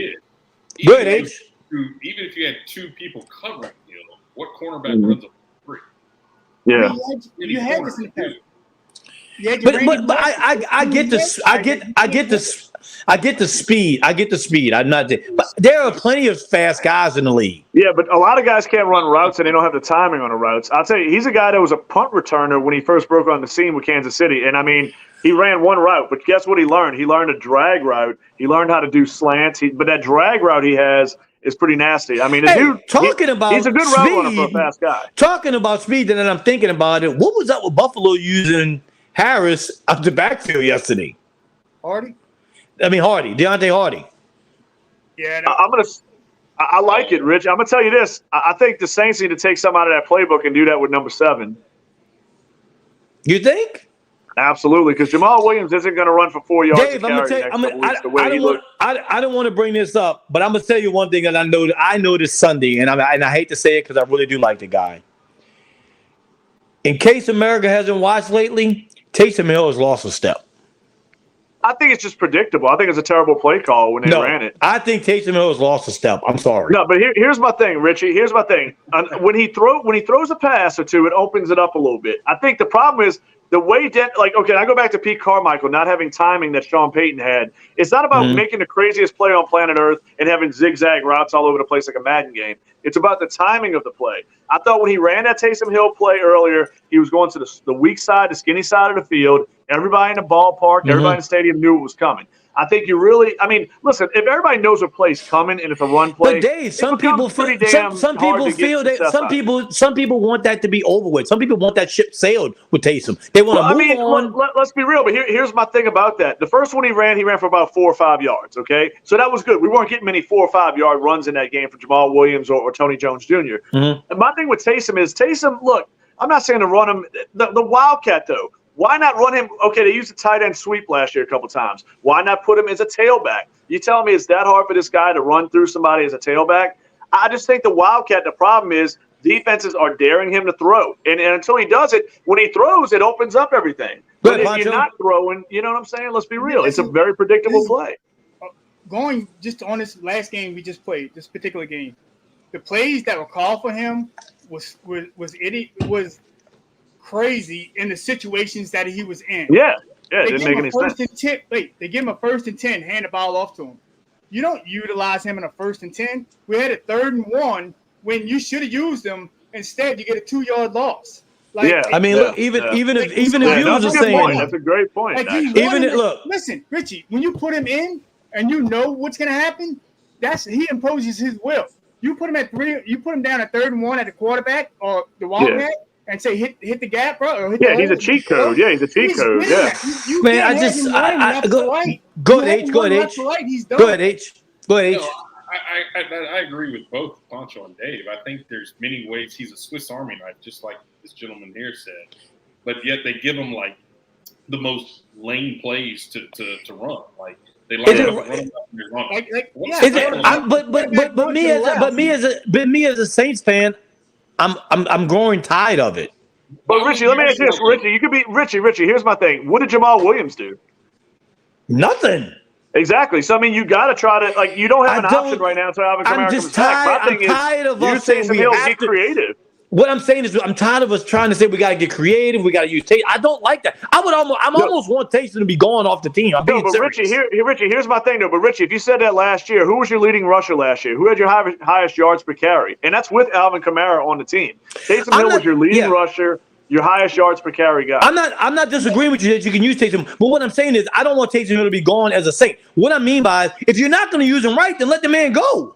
Good, H. Even if you had 2 people covering what cornerback runs a 3? Yeah. You had this in the past. Yeah, But I get the speed. I get the speed. I'm not. But there are plenty of fast guys in the league. Yeah, but a lot of guys can't run routes and they don't have the timing on the routes. I'll tell you, he's a guy that was a punt returner when he first broke on the scene with Kansas City. And I mean, he ran one route, but guess what he learned? He learned a drag route. He learned how to do slants. But that drag route he has is pretty nasty. I mean, the dude, he's a good route runner for a fast guy. Talking about speed, and then I'm thinking about it. What was up with Buffalo using Harris up the backfield yesterday? Hardy. Deontay Hardy. Yeah, I like it, Rich. I'm gonna tell you this. I think the Saints need to take some out of that playbook and do that with number 7. You think? Absolutely, because Jamal Williams isn't going to run for 4 yards. Dave, I'm gonna tell you. I don't want to bring this up, but I'm gonna tell you one thing that I noticed Sunday, and I hate to say it because I really do like the guy. In case America hasn't watched lately, Taysom Hill has lost a step. I think it's just predictable. I think it's a terrible play call when they ran it. I think Taysom Hill has lost a step. I'm sorry. No, but here's my thing, Richie. Here's my thing. When he throws a pass or two, it opens it up a little bit. I think the problem is the way I go back to Pete Carmichael not having timing that Sean Payton had. It's not about making the craziest play on planet Earth and having zigzag routes all over the place like a Madden game. It's about the timing of the play. I thought when he ran that Taysom Hill play earlier, he was going to the weak side, the skinny side of the field. Everybody in the ballpark, everybody in the stadium knew it was coming. I think listen, if everybody knows a play's coming and it's a run play, but Dave, some people want that to be over with. Some people want that ship sailed with Taysom. They want to move on. Let's be real, but here's my thing about that. The first one he ran for about 4 or 5 yards, okay? So that was good. We weren't getting many 4 or 5 yard runs in that game for Jamal Williams or Tony Jones Jr. And my thing with Taysom is, look, I'm not saying to run him. The Wildcat, though, why not run him? Okay, they used a tight end sweep last year a couple times. Why not put him as a tailback? You telling me it's that hard for this guy to run through somebody as a tailback? I just think the Wildcat, the problem is defenses are daring him to throw. And until he does it, when he throws, it opens up everything. But if you're not throwing, you know what I'm saying? Let's be real. It's a very predictable play. Going just on this last game we just played, this particular game, the plays that were called for him was crazy in the situations that he was in. Yeah, it didn't make any sense. They give him a 1st and 10, hand the ball off to him. You don't utilize him in a 1st and 10. We had a 3rd and 1 when you should have used him. Instead, you get a 2-yard loss. Look, even if you was saying, that's a great point. Listen, Richie, when you put him in and you know what's going to happen, he imposes his will. You put him at 3. You put him down at 3rd and 1 at the quarterback or the Wildcat. And say hit the gap, bro. He's a cheat code. Yeah, he's a cheat code. Yeah. Go ahead, H. Go ahead, H. I agree with both Pancho and Dave. I think there's many ways he's a Swiss Army knife, just like this gentleman here said. But yet they give him like the most lame plays to run. Like they like to run. But me as a Saints fan, I'm growing tired of it. But Richie, let me ask you this, Richie. You could be Richie. Here's my thing. What did Jamal Williams do? Nothing. Exactly. So I mean, you got to try to you don't have an option right now until Alvin Kamara comes back. My thing is, tired of us saying we have to be creative. What I'm saying is, I'm tired of us trying to say we got to get creative. We got to use Taysom. I don't like that. I almost want Taysom to be gone off the team. Richie, here's my thing though. But Richie, if you said that last year, who was your leading rusher last year? Who had your highest yards per carry? And that's with Alvin Kamara on the team. Taysom Hill was your leading rusher, your highest yards per carry guy. I'm not disagreeing with you that you can use Taysom, but what I'm saying is I don't want Taysom Hill to be gone as a Saint. What I mean by if you're not going to use him right, then let the man go.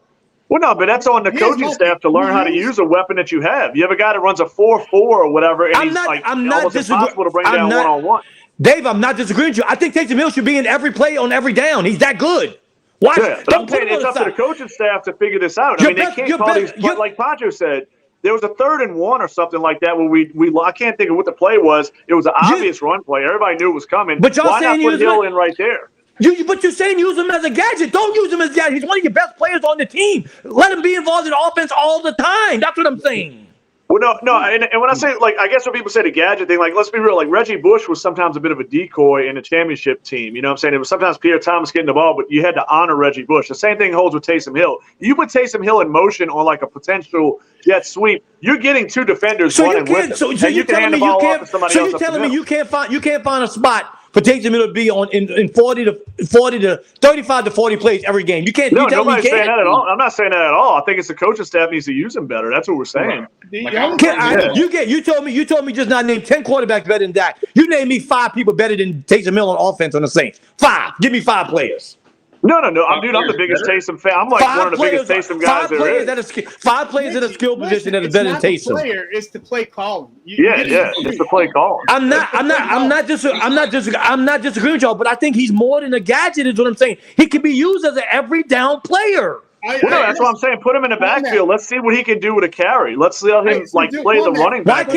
Well, no, but that's on the coaching staff to learn how to use a weapon that you have. You have a guy that runs a 4.4 or whatever, and I'm not impossible to bring down one-on-one. Dave, I'm not disagreeing with you. I think Taysom Hill should be in every play on every down. He's that good. Watch. Yeah, but it's up to the coaching staff to figure this out. They can't call these. Like Pancho said, there was a 3rd and 1 or something like that where I can't think of what the play was. It was an obvious run play. Everybody knew it was coming. But y'all why saying not put Hill in right there? But you're saying use him as a gadget. Don't use him as a gadget. He's one of your best players on the team. Let him be involved in offense all the time. That's what I'm saying. Well, no, and when I say, like, I guess when people say the gadget thing, like, let's be real, like, Reggie Bush was sometimes a bit of a decoy in a championship team. You know what I'm saying? It was sometimes Pierre Thomas getting the ball, but you had to honor Reggie Bush. The same thing holds with Taysom Hill. You put Taysom Hill in motion on, like, a potential jet sweep, you're getting two defenders running with him. So and you can hand the ball off to somebody else. So you're telling me you can't find a spot for Taysom Hill to be on in 40 to 35 to 40 plays every game. You can't. No, you nobody's saying that at all. I'm not saying that at all. I think it's the coaching staff needs to use him better. That's what we're saying. You told me just not name 10 quarterbacks better than Dak. You named me 5 people better than Taysom Hill on offense on the Saints. 5. Give me 5 players. No. I'm the biggest Taysom fan. I'm like one of the biggest Taysom guys there is. 5 players at a skill position that is better than Taysom. It's the play calling. It's the play calling. I'm not disagreeing with y'all, but I think he's more than a gadget. Is what I'm saying. He can be used as an every down player. That's what I'm saying. Put him in the backfield. Let's see what he can do with a carry. Let's let him play the running back. Why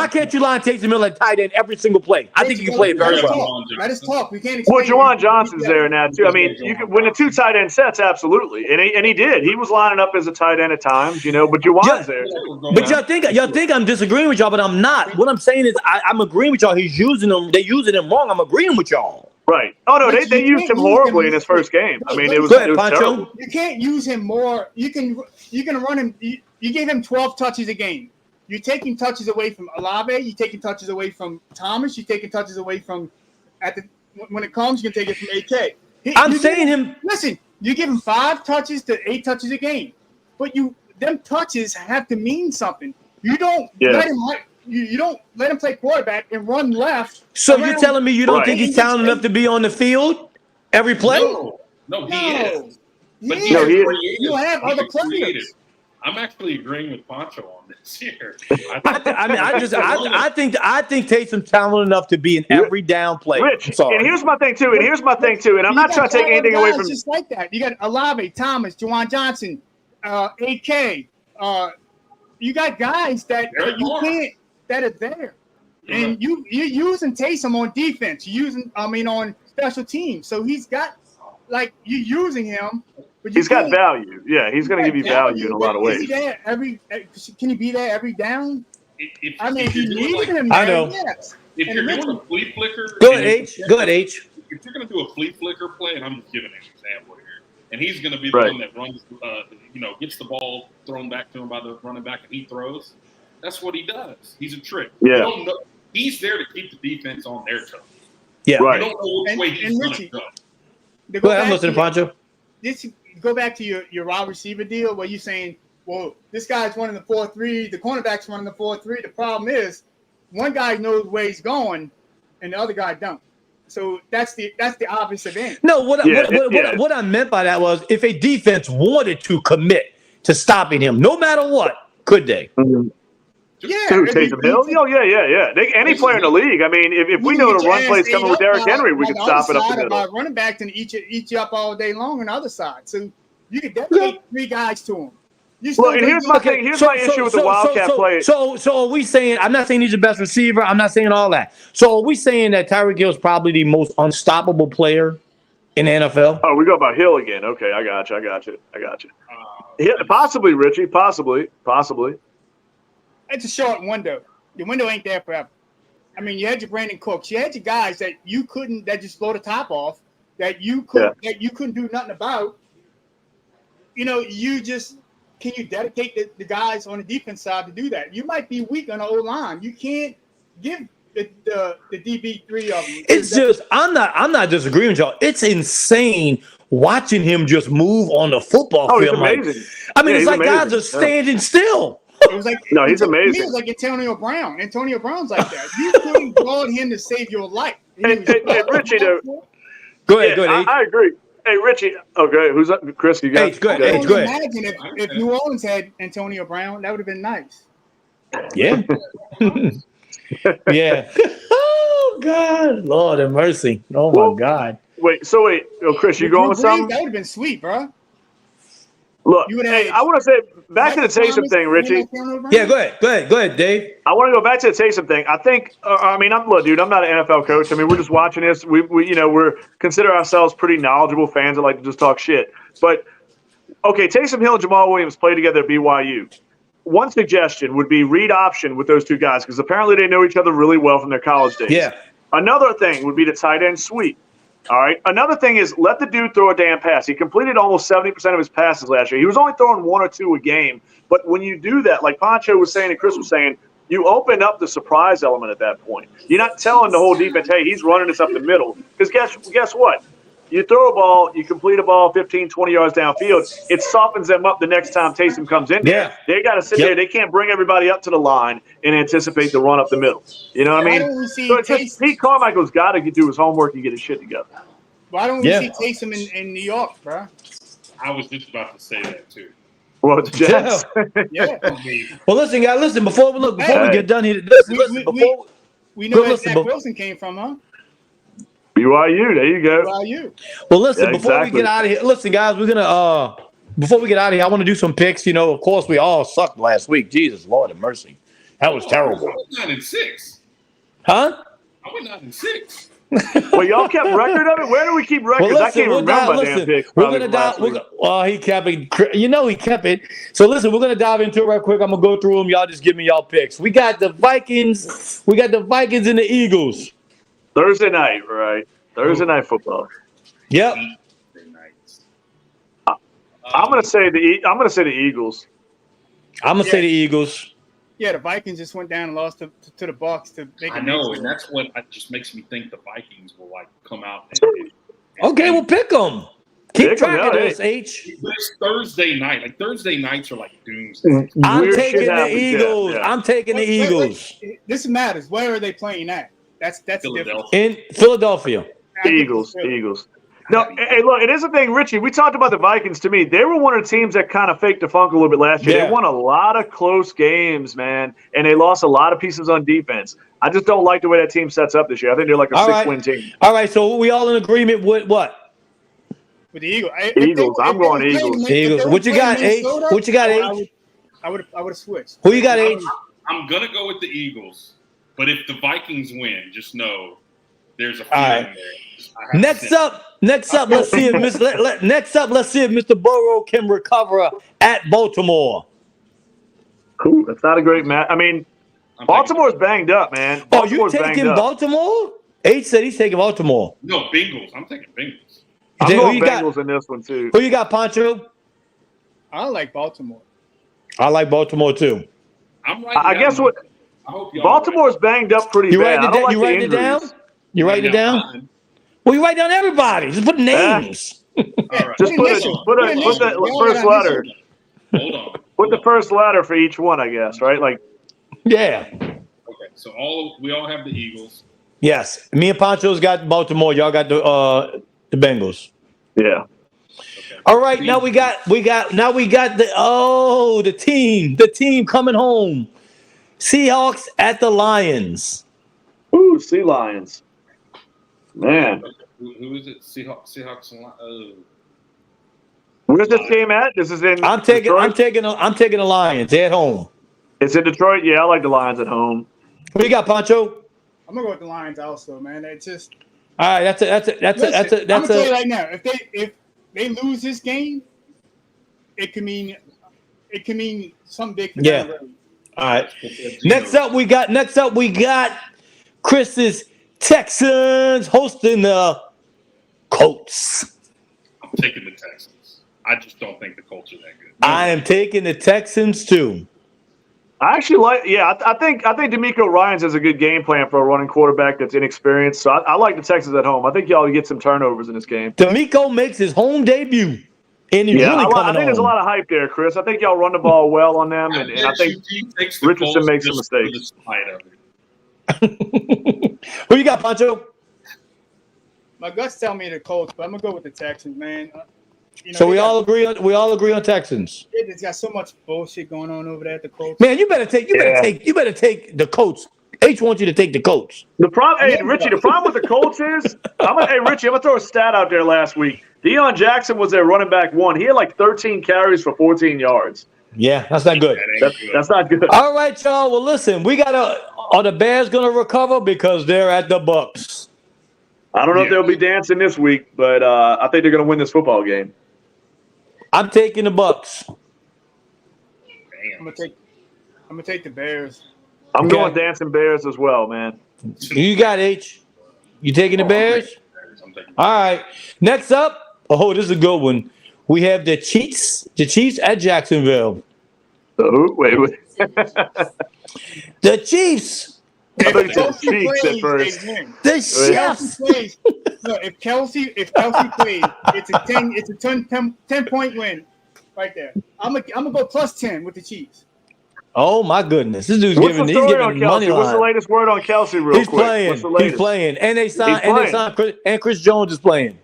can't you line Taysom Hill at tight end every single play? I think you can play it very well. Let us talk. We can't. Well, Juwan Johnson's there now too. I mean, you can win the 2 tight end sets, absolutely, and he did. He was lining up as a tight end at times, but Juwan's there. But y'all think I'm disagreeing with y'all, but I'm not. What I'm saying is I'm agreeing with y'all. He's using them. They're using him wrong. I'm agreeing with y'all. Right. Oh no, they used him horribly in his first game. I mean, it was terrible. You can't use him more. You can run him. You gave him 12 touches a game. You're taking touches away from Olave. You're taking touches away from Thomas. You're taking touches away from when it comes. You can take it from AK. Listen, you give him 5 touches to 8 touches a game, but them touches have to mean something. You don't let him. You don't let him play quarterback and run left. So you're telling me you don't think he's talented enough to be on the field every play? No, he is. But he is. You have other players. I'm actually agreeing with Pancho on this here. I think Taysom's talented enough to be an every down player. Rich, and here's my thing too. And I'm not trying to take anything away from just like that. You got Olave, Thomas, Juwan Johnson, AK. You got guys that you can't. That are there, and you're using Taysom on defense. You're using, on special teams. So he's got, you're using him, but he's got value. Yeah, he's going to give you value in a lot of ways. Can he be there every down? If you need him, I know. Yes. If you're doing a flea flicker, go ahead, H. If you're going to do a flea flicker play, and I'm just giving an example here, and he's going to be the one that runs, gets the ball thrown back to him by the running back, and he throws. That's what he does. He's a trick. Yeah. He's there to keep the defense on their toes. Yeah. Right. You don't know which way he's going to go. Go ahead, I'm listening, Pancho. Go back to your wide receiver deal where you're saying, well, this guy's running the 4-3, the cornerback's running the 4-3. The problem is one guy knows where he's going and the other guy don't. So that's the opposite end. No, what I meant by that was if a defense wanted to commit to stopping him, no matter what, could they? Mm-hmm. Taysom Hill? Any player in the league. I mean, if we know the run play's coming with Derrick Henry, we can stop it up the middle. Running back can eat you up all day long on the other side. So you can dedicate 3 guys to him. And here's my thing. Here's my issue with the Wildcat play. So are we saying? I'm not saying he's the best receiver. I'm not saying all that. So are we saying that Tyreek Hill is probably the most unstoppable player in the NFL? Oh, we go about Hill again. Okay, I got you. Possibly, Richie. Possibly. It's a short window. The window ain't there forever. I mean, you had your Brandon Cooks. You had your guys that just blow the top off, that you couldn't do nothing about. Can you dedicate the guys on the defense side to do that? You might be weak on the O-line. You can't give the DB 3 of them. It's just I'm not disagreeing with y'all. It's insane watching him just move on the football field. He's amazing. It's like amazing. Guys are standing still. It was like he's amazing. It was like Antonio Brown. Antonio Brown's like that. You couldn't guard him to save your life. And Richie, go ahead. I agree. Hey, Richie. Okay, who's up? Chris, you got. Go ahead. Imagine if New Orleans had Antonio Brown, that would have been nice. Yeah. Yeah. Oh God, Lord have mercy. Oh my God. Wait. Oh, Chris, you going with something? That would have been sweet, bro. Look, I want to say back to the Taysom thing, Richie. Yeah, go ahead, Dave. I want to go back to the Taysom thing. I think, I'm not an NFL coach. I mean, we're just watching this. We're consider ourselves pretty knowledgeable fans that like to just talk shit. But okay, Taysom Hill and Jamal Williams played together at BYU. one suggestion would be read option with those two guys because apparently they know each other really well from their college days. Yeah. Another thing would be the tight end sweep. All right. Another thing is let the dude throw a damn pass. He completed almost 70% of his passes last year. He was only throwing 1 or 2 a game. But when you do that, like Pancho was saying and Chris was saying, you open up the surprise element at that point. You're not telling the whole defense, hey, he's running this up the middle. Because guess what? You throw a ball, you complete a ball 15, 20 yards downfield, it softens them up the next time Taysom comes in there. Yeah. They got to sit there. They can't bring everybody up to the line and anticipate the run up the middle. You know what I Why mean? don't we see So it's just, Pete Carmichael's got to do his homework and get his shit together. Why don't we see Taysom in New York, bro? I was just about to say that too. Well, the Jets. Yeah. Well, listen, guys. Listen, before we get done here, We know where Zach Wilson came from, huh? BYU, there you go. BYU. Well, listen, before we get out of here, listen, guys, we're gonna before we get out of here, I want to do some picks. You know, of course, we all sucked last week. Jesus, Lord have mercy, that was terrible. I went 9-6. Huh? I went 9-6. Well, y'all kept record of it. Where do we keep records? Well, I can't remember my damn picks. We're gonna dive. Well, he kept it. You know, he kept it. So listen, we're gonna dive into it right quick. I'm gonna go through them. Y'all just give me y'all picks. We got the Vikings. We got the Vikings and the Eagles. Thursday night, right? Thursday night football. Yep. I'm gonna say the Eagles. I'm gonna say the Eagles. Yeah, the Vikings just went down and lost to the Bucs to make. I know, and that's what just makes me think the Vikings will like come out. Okay, we'll pick them. Keep track of this, H. It's Thursday night. Like Thursday nights are like doomsday. I'm taking the Eagles. Yeah. I'm taking the Eagles. This matters. Where are they playing at? That's Philadelphia. In Philadelphia. Eagles. No, hey, look, it is a thing, Richie. We talked about the Vikings. To me, they were one of the teams that kind of faked the funk a little bit last year. Yeah. They won a lot of close games, man, and they lost a lot of pieces on defense. I just don't like the way that team sets up this year. I think they're like a 6-win team. All right, so we all in agreement with what? With the Eagles. Eagles. I'm going Eagles. Eagles. What you got, H? What you got, H? I would have switched. Who you got, H? I'm gonna go with the Eagles, but if the Vikings win, just know there's a All feeling right. there. Next up, let's see if Mr. Burrow can recover at Baltimore. Cool. That's not a great match. I mean, Baltimore's banged up, man. Oh, you Baltimore's taking banged up. Baltimore? H said he's taking Baltimore. No, Bengals. I'm taking Bengals. I'm Who going you got? Bengals in this one too. Who you got, Pancho? I like Baltimore. I like Baltimore too. I'm right. I guess what I hope y'all Baltimore's banged up pretty You bad. writing I it don't down? like the You writing it injuries. down? You writing it down? Well, you write down everybody. Just put names. All right. Just put the first letter. Hold on. Put the first letter for each one, I guess, right? Like, Yeah. Okay, so we all have the Eagles. Yes. Me and Pancho's got Baltimore. Y'all got the Bengals. yeah. Okay. All right, now we got the team coming home. Seahawks at the Lions. Ooh, Sea Lions. Man. Who is it? Seahawks. Where's this game at? This is in I'm taking Detroit? the Lions. They're at home. It's in Detroit? Yeah, I like the Lions at home. What you got, Pancho? I'm gonna go with the Lions also, man. It's just. All right, that's I'm gonna tell you right now. If they lose this game, it can mean something big for Yeah. them. All right. Next up we got Chris's Texans hosting the Colts. I'm taking the Texans. I just don't think the Colts are that good. I am taking the Texans too. I actually like, I think DeMeco Ryans has a good game plan for a running quarterback that's inexperienced. So I like the Texans at home. I think y'all get some turnovers in this game. DeMeco makes his home debut. And he's really coming I think there's a lot of hype there, Chris. I think y'all run the ball well on them, and I think Richardson makes some mistakes. Who you got, Pancho? My guts tell me the Colts, but I'm gonna go with the Texans, man. So we all agree on Texans. It's got so much bullshit going on over there at the Colts. Man, you better take the Colts. H wants you to take the Colts. The problem, Richie, the problem with the Colts is, Richie, I'm gonna throw a stat out there last week. Deion Jackson was their running back one. He had like 13 carries for 14 yards. Yeah, that's not good. That's not good. All right, y'all. Well, listen, are the Bears gonna recover because they're at the Bucks? I don't know if they'll be dancing this week, but I think they're gonna win this football game. I'm taking the Bucks. I'm gonna I'm gonna take the Bears. I'm Okay. going dancing Bears as well, man. You got H. You taking the Bears? I'm taking All right. Next up, oh, this is a good one. We have the Chiefs. The Chiefs at Jacksonville. Oh, wait. The Chiefs. I thought you If said Kelsey Cheeks at plays, first. they win. The Kelsey Chiefs. plays. Look, if Kelsey plays, it's a 10-point win right there. I'm gonna go plus 10 with the Chiefs. Oh my goodness. This dude's What's the he's story on giving money Kelsey? What's the line. latest word on Kelsey, real He's quick? playing. What's the latest? He's playing. And they signed playing. Chris Jones is playing.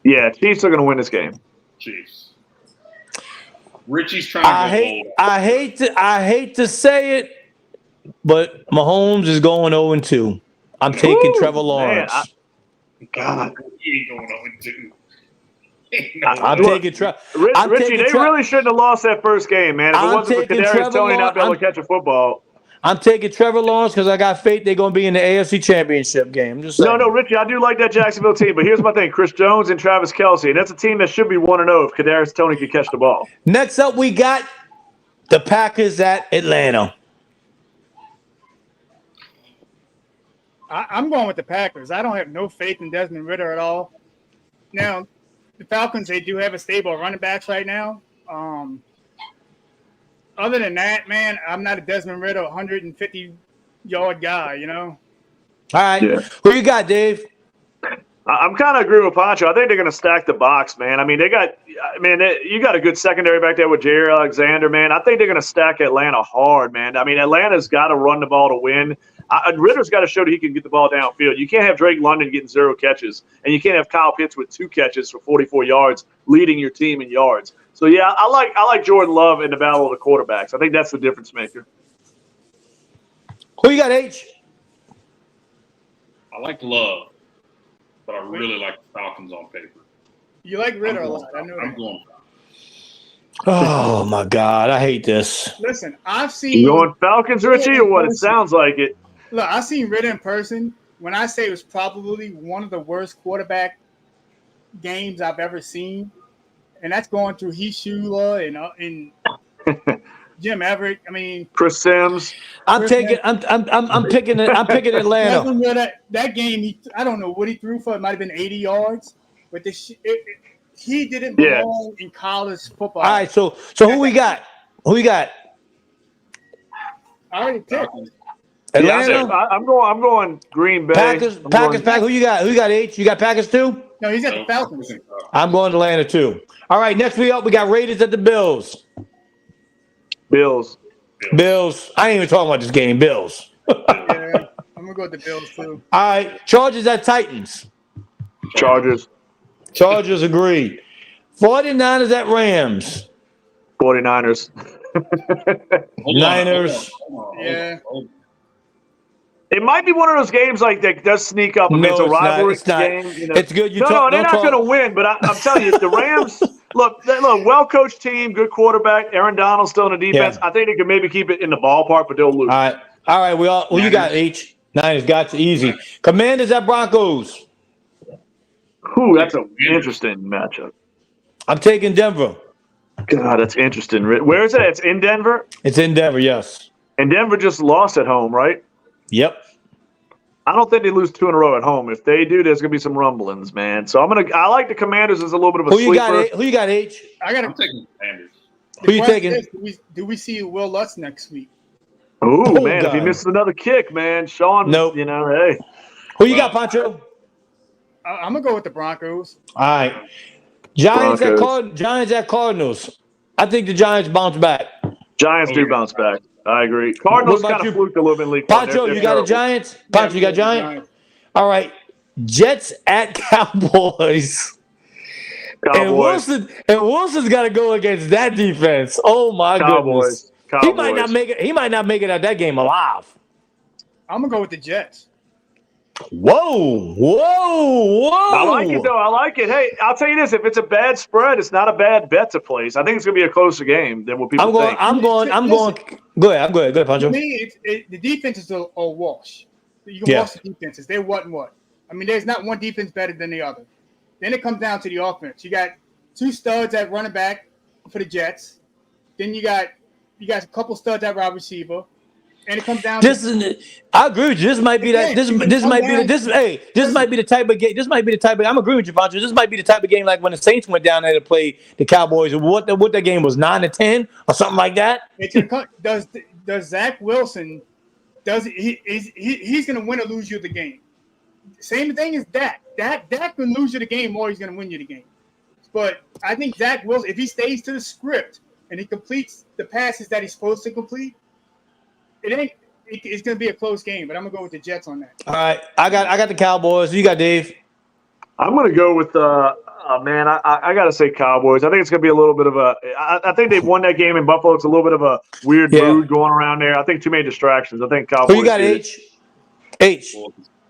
Yeah, Chiefs are going to win this game. Chiefs. Richie's trying to go bold. I hate to say it, but Mahomes is going 0-2. I'm taking Woo, Trevor Lawrence. God. He ain't going 0-2. I'm taking Trevor. Richie, they really shouldn't have lost that first game, man. If it I'm wasn't for taking Kadarius Trevor Toney not being able Lawrence- to catch a football. I'm taking Trevor Lawrence because I got faith they're going to be in the AFC Championship game. I'm just saying. No, Richie, I do like that Jacksonville team, but here's my thing: Chris Jones and Travis Kelce, and that's a team that should be 1-0 if Kadarius Toney could catch the ball. Next up, we got the Packers at Atlanta. I'm going with the Packers. I don't have no faith in Desmond Ridder at all. Now, the Falcons, they do have a stable of running backs right now. Other than that, man, I'm not a Desmond Ridder 150-yard guy, you know? All right. Yeah. Who you got, Dave? I'm kind of agree with Pancho. I think they're going to stack the box, man. I mean, you got a good secondary back there with Jerry Alexander, man. I think they're going to stack Atlanta hard, man. I mean, Atlanta's got to run the ball to win. Ritter's got to show that he can get the ball downfield. You can't have Drake London getting 0 catches, and you can't have Kyle Pitts with 2 catches for 44 yards leading your team in yards. So, yeah, I like Jordan Love in the battle of the quarterbacks. I think that's the difference maker. Who you got, H? I like Love, but I really like the Falcons on paper. You like Ridder a lot. I know I'm that. going. Oh, my God. I hate this. Listen, I've seen You going Falcons, Richie, or what? It sounds like it. Look, I've seen Ridder in person. When I say it was probably one of the worst quarterback games I've ever seen, and that's going through Heath Schuler and Jim Everett. I mean, Chris Sims. I'm picking Atlanta. Desmond Ridder, that game, I don't know what he threw for. It might have been 80 yards, but he didn't belong in college football. All right, so who we got? Who we got? I already picked. Atlanta? Yeah, I'm going Green Bay. Packers. Who you got? Who you got, H? You got Packers too? No, he's at the Falcons. I'm going to Atlanta too. All right, next week up, we got Raiders at the Bills. Bills. I ain't even talking about this game. Bills. Yeah, I'm gonna go with the Bills too. All right, Chargers at Titans. Chargers. Agreed. 49ers at Rams. 49ers. Niners. Yeah. It might be one of those games like that does sneak up. I mean, it's a rivalry game. You know. It's good. They're not going to win, but I'm telling you, the Rams. Look, well-coached team, good quarterback. Aaron Donald's still in the defense. Yeah. I think they can maybe keep it in the ballpark, but they'll lose. All right. Well, you got H. Niners got you easy. Commanders at Broncos. Ooh, that's an interesting matchup. I'm taking Denver. God, that's interesting. Where is it? It's in Denver? It's in Denver, yes. And Denver just lost at home, right? Yep. I don't think they lose 2 in a row at home. If they do, there's gonna be some rumblings, man. So I like the Commanders as a little bit of a sleeper. Who you got, H? I'm taking Commanders. Who you taking? Do we see Will Lutz next week? Ooh, Oh, man, God. if he misses another kick, man, Sean, Nope. Hey. Who you got, Pancho? I'm gonna go with the Broncos. All right. Giants Broncos. at Cardinals. I think the Giants bounce back. Giants do bounce back. I agree. Cardinals What about kind of you? fluked a little bit in league play. Pancho, They're you got the terrible. Giants? Pancho, you got Giants? All right. Jets at Cowboys. Cowboys. And Wilson's got to go against that defense. Oh my goodness. Cowboys. He might not make it. He might not make it out that game alive. I'm gonna go with the Jets. Whoa. I like it, though. I like it. Hey, I'll tell you this. If it's a bad spread, it's not a bad bet to place. I think it's going to be a closer game than what people think. I'm going. Go ahead. Go ahead, Pancho. To me, the defenses are a wash. You can wash the defenses. They're what and what. I mean, there's not one defense better than the other. Then it comes down to the offense. You got 2 studs at running back for the Jets. Then you got You got a couple studs at wide receiver, and it comes down. This is. I agree with you. This might be that. This might be the. This might be the type of game. This might be the type of. I'm agreeing with you, Pancho. This might be the type of game like when the Saints went down there to play the Cowboys. What that game was 9-10 or something like that. Does Zach Wilson? He's going to win or lose you the game? Same thing as Dak. Dak can lose you the game, or he's going to win you the game. But I think Zach Wilson, if he stays to the script and he completes the passes that he's supposed to complete, it's going to be a close game. But I'm going to go with the Jets on that. All right, I got the Cowboys. You got Dave. I'm going to go with man. I got to say Cowboys. I think it's going to be a little bit of a. I think they've won that game in Buffalo. It's a little bit of a weird mood going around there. I think too many distractions. I think Cowboys. Who you got? H.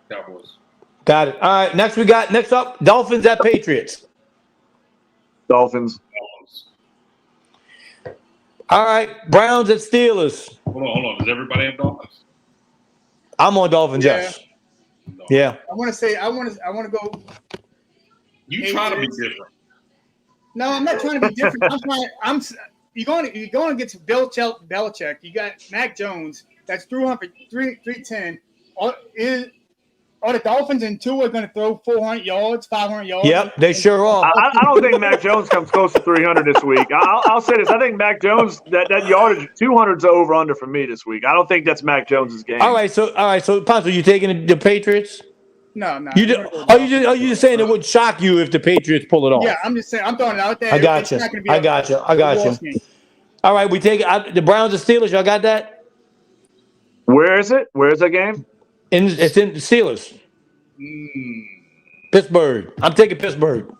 Cowboys. Got it. All right. Next up, Dolphins at Patriots. Dolphins. All right. Browns at Steelers. Hold on. Does everybody have Dolphins? I'm on Dolphins. Yes. Yeah. I want to go. You try to be different. No, I'm not trying to be different. You're going against Belichick. You got Mac Jones that's 310. Are the Dolphins and Tua going to throw 400 yards, 500 yards? Yep, they sure are. I don't think Mac Jones comes close to 300 this week. I'll say this. I think Mac Jones, that yardage, 200's over under for me this week. I don't think that's Mac Jones's game. All right, so Pancho, you taking the Patriots? No. Are you just saying it would shock you if the Patriots pull it off? Yeah, I'm just saying. I'm throwing it out there. I got you. All right, we take the Browns and Steelers. Y'all got that? Where is it? Where is that game? It's in the Steelers. Pittsburgh. I'm taking Pittsburgh.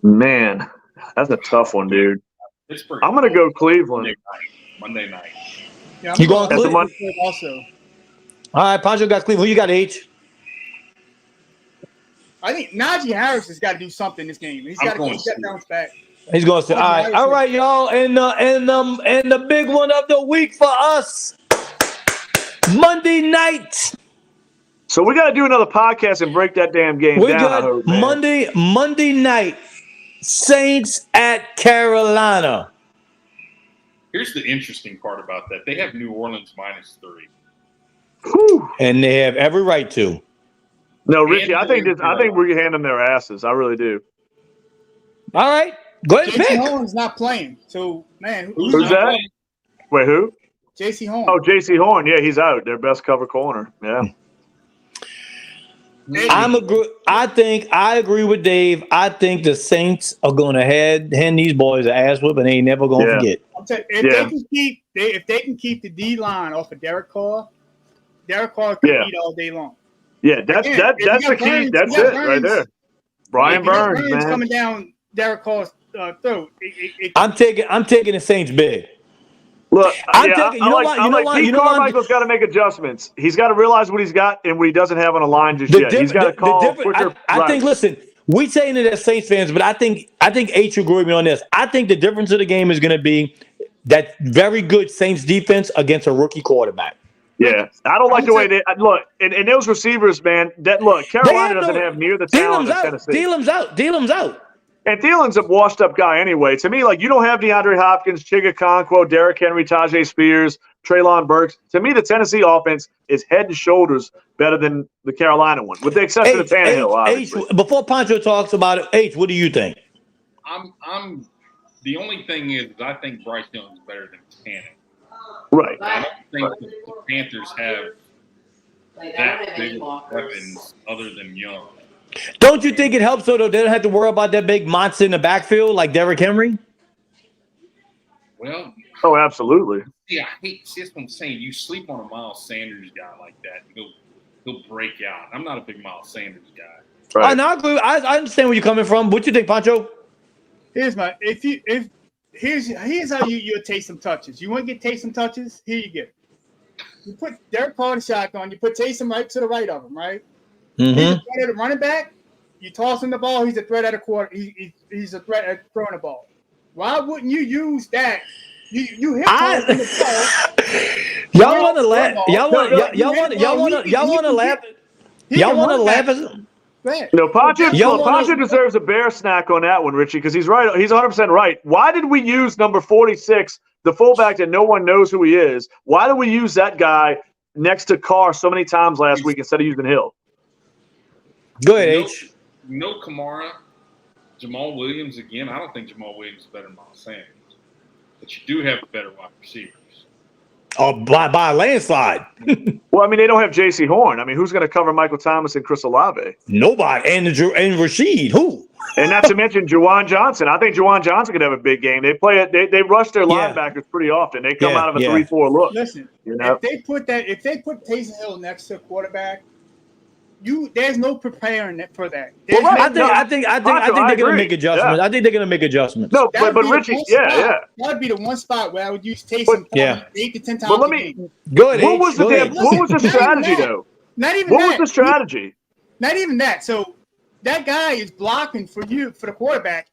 Man, that's a tough one, dude. Pittsburgh. I'm going to go Cleveland. Monday night. Yeah, You going Cleveland? Also. All right, Pancho got Cleveland. Who you got, H? I think Najee Harris has got to do something in this game. He's got to bounce back. He's going to say, all right, y'all, and the big one of the week for us, Monday night. So we got to do another podcast and break that damn game down. We got Monday night, Saints at Carolina. Here's the interesting part about that. They have New Orleans -3. Whew. And they have every right to. No, Richie, I think we're handing them their asses. I really do. All right. Go ahead and J.C. pick. Horn's not playing. So, man. Who's that? Playing? Wait, who? J.C. Horn. Oh, J.C. Horn. Yeah, he's out. Their best cover corner. Yeah. I agree with Dave. I think the Saints are going to hand these boys an ass whip, and they ain't never going to forget. If they can keep the D line off of Derek Carr can eat all day long. Yeah, that's the key. That's it right there. Brian Burns, man, coming down Derek Carr's throat. I'm taking the Saints big. Look, Pete Carmichael's got to make adjustments. He's got to realize what he's got and what he doesn't have on the line just yet. He's got to call quicker. I think. Listen, we saying it as Saints fans, but I think H will agree with me on this. I think the difference of the game is going to be that very good Saints defense against a rookie quarterback. Yeah, I don't like the way they look. And those receivers, man. Carolina doesn't have near the talent of Tennessee. Thielen's out. And Thielen's a washed-up guy anyway. To me, like, you don't have DeAndre Hopkins, Chigga Conquo, Derrick Henry, Tajay Spears, Treylon Burks. To me, the Tennessee offense is head and shoulders better than the Carolina one, with the exception of Tannehill, obviously. Before Pancho talks about it, H, what do you think? I'm the only thing is I think Bryce Young is better than Tannehill. Right. I don't think the Panthers have that big weapons other than Young. Don't you think it helps though? They don't have to worry about that big monster in the backfield like Derrick Henry? Well, oh, absolutely. Yeah, I hate that's what I'm saying. You sleep on a Miles Sanders guy like that, he'll break out. I'm not a big Miles Sanders guy. Right. I understand where you're coming from. What you think, Pancho? Here's how you take some touches. You want to get Taysom touches? Here you get. You put Derek Carr in shotgun. You put Taysom right to the right of him, right? Mm-hmm. He's a threat at a running back. You toss him the ball. He's a threat at a quarter. He's a threat at throwing the ball. Why wouldn't you use that? You hit the ball. Y'all want to laugh? Y'all want to laugh? Y'all want to laugh at him? No, Pancho deserves a bear snack on that one, Richie, because he's right. He's 100% right. Why did we use number 46 the fullback that no one knows who he is. Why do we use that guy next to Carr so many times last week instead of using Hill? Go ahead, H. No Kamara, Jamal Williams again. I don't think Jamal Williams is better than Miles Sanders, but you do have better wide receivers. Oh, by a landslide. Well, I mean, they don't have J.C. Horn. I mean, who's going to cover Michael Thomas and Chris Olave? Nobody. And Rashid, who? And not to mention Juwan Johnson. I think Juwan Johnson could have a big game. They play it. They rush their linebackers pretty often. They come out of a 3-4 look. Listen, you know? if they put Taysom Hill next to a quarterback, there's no preparing for that. Well, I think they're going to make adjustments. Yeah. I think they're going to make adjustments. No, but Richie, that would be the one spot where I would use Taysom 8 to 10 times. But let me go ahead. What was the strategy though? Not even what was the strategy? Not even that. So that guy is blocking for the quarterback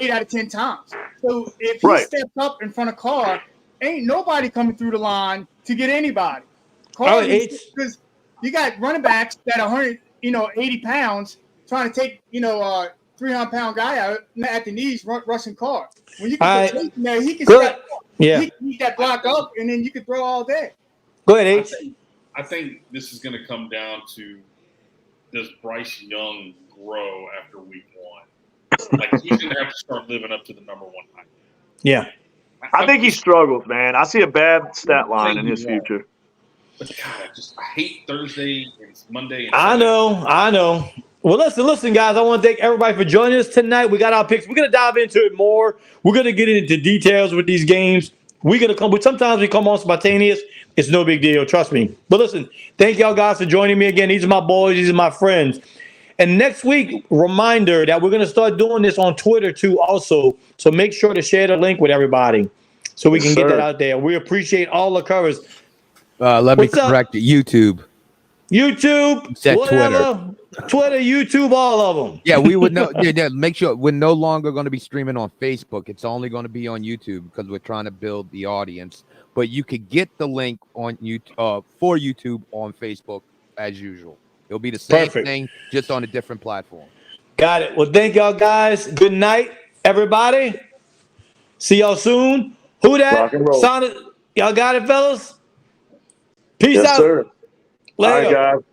8 out of 10 times. So if he steps up in front of Carr, ain't nobody coming through the line to get anybody. Carr, because you got running backs that are 80 pounds trying to take 300-pound guy out at the knees, rushing Carr. When you can put Taysom there, he can step up. Yeah. He can eat that block up, and then you can throw all day. Go ahead, H. I think this is going to come down to, does Bryce Young grow after week 1? Like, he's going to have to start living up to the number 1 hype. Yeah. I think he struggles, man. I see a bad stat line in his future. But God, I hate Thursday and Monday. And I know. Well, listen, guys. I want to thank everybody for joining us tonight. We got our picks. We're gonna dive into it more. We're gonna get into details with these games. We're gonna come. Sometimes we come on spontaneous. It's no big deal. Trust me. But listen, thank y'all guys for joining me again. These are my boys. These are my friends. And next week, reminder that we're gonna start doing this on Twitter too, also. So make sure to share the link with everybody, so we can get that out there. We appreciate all the covers. Let me correct it. YouTube, whatever. Twitter, YouTube, all of them. Yeah, we would know. Make sure we're no longer going to be streaming on Facebook. It's only going to be on YouTube because we're trying to build the audience. But you could get the link on YouTube for YouTube on Facebook as usual. It'll be the same thing, just on a different platform. Got it. Well, thank y'all guys. Good night, everybody. See y'all soon. Who that? Y'all got it, fellas? Peace out. Sir. Later. All right, guys.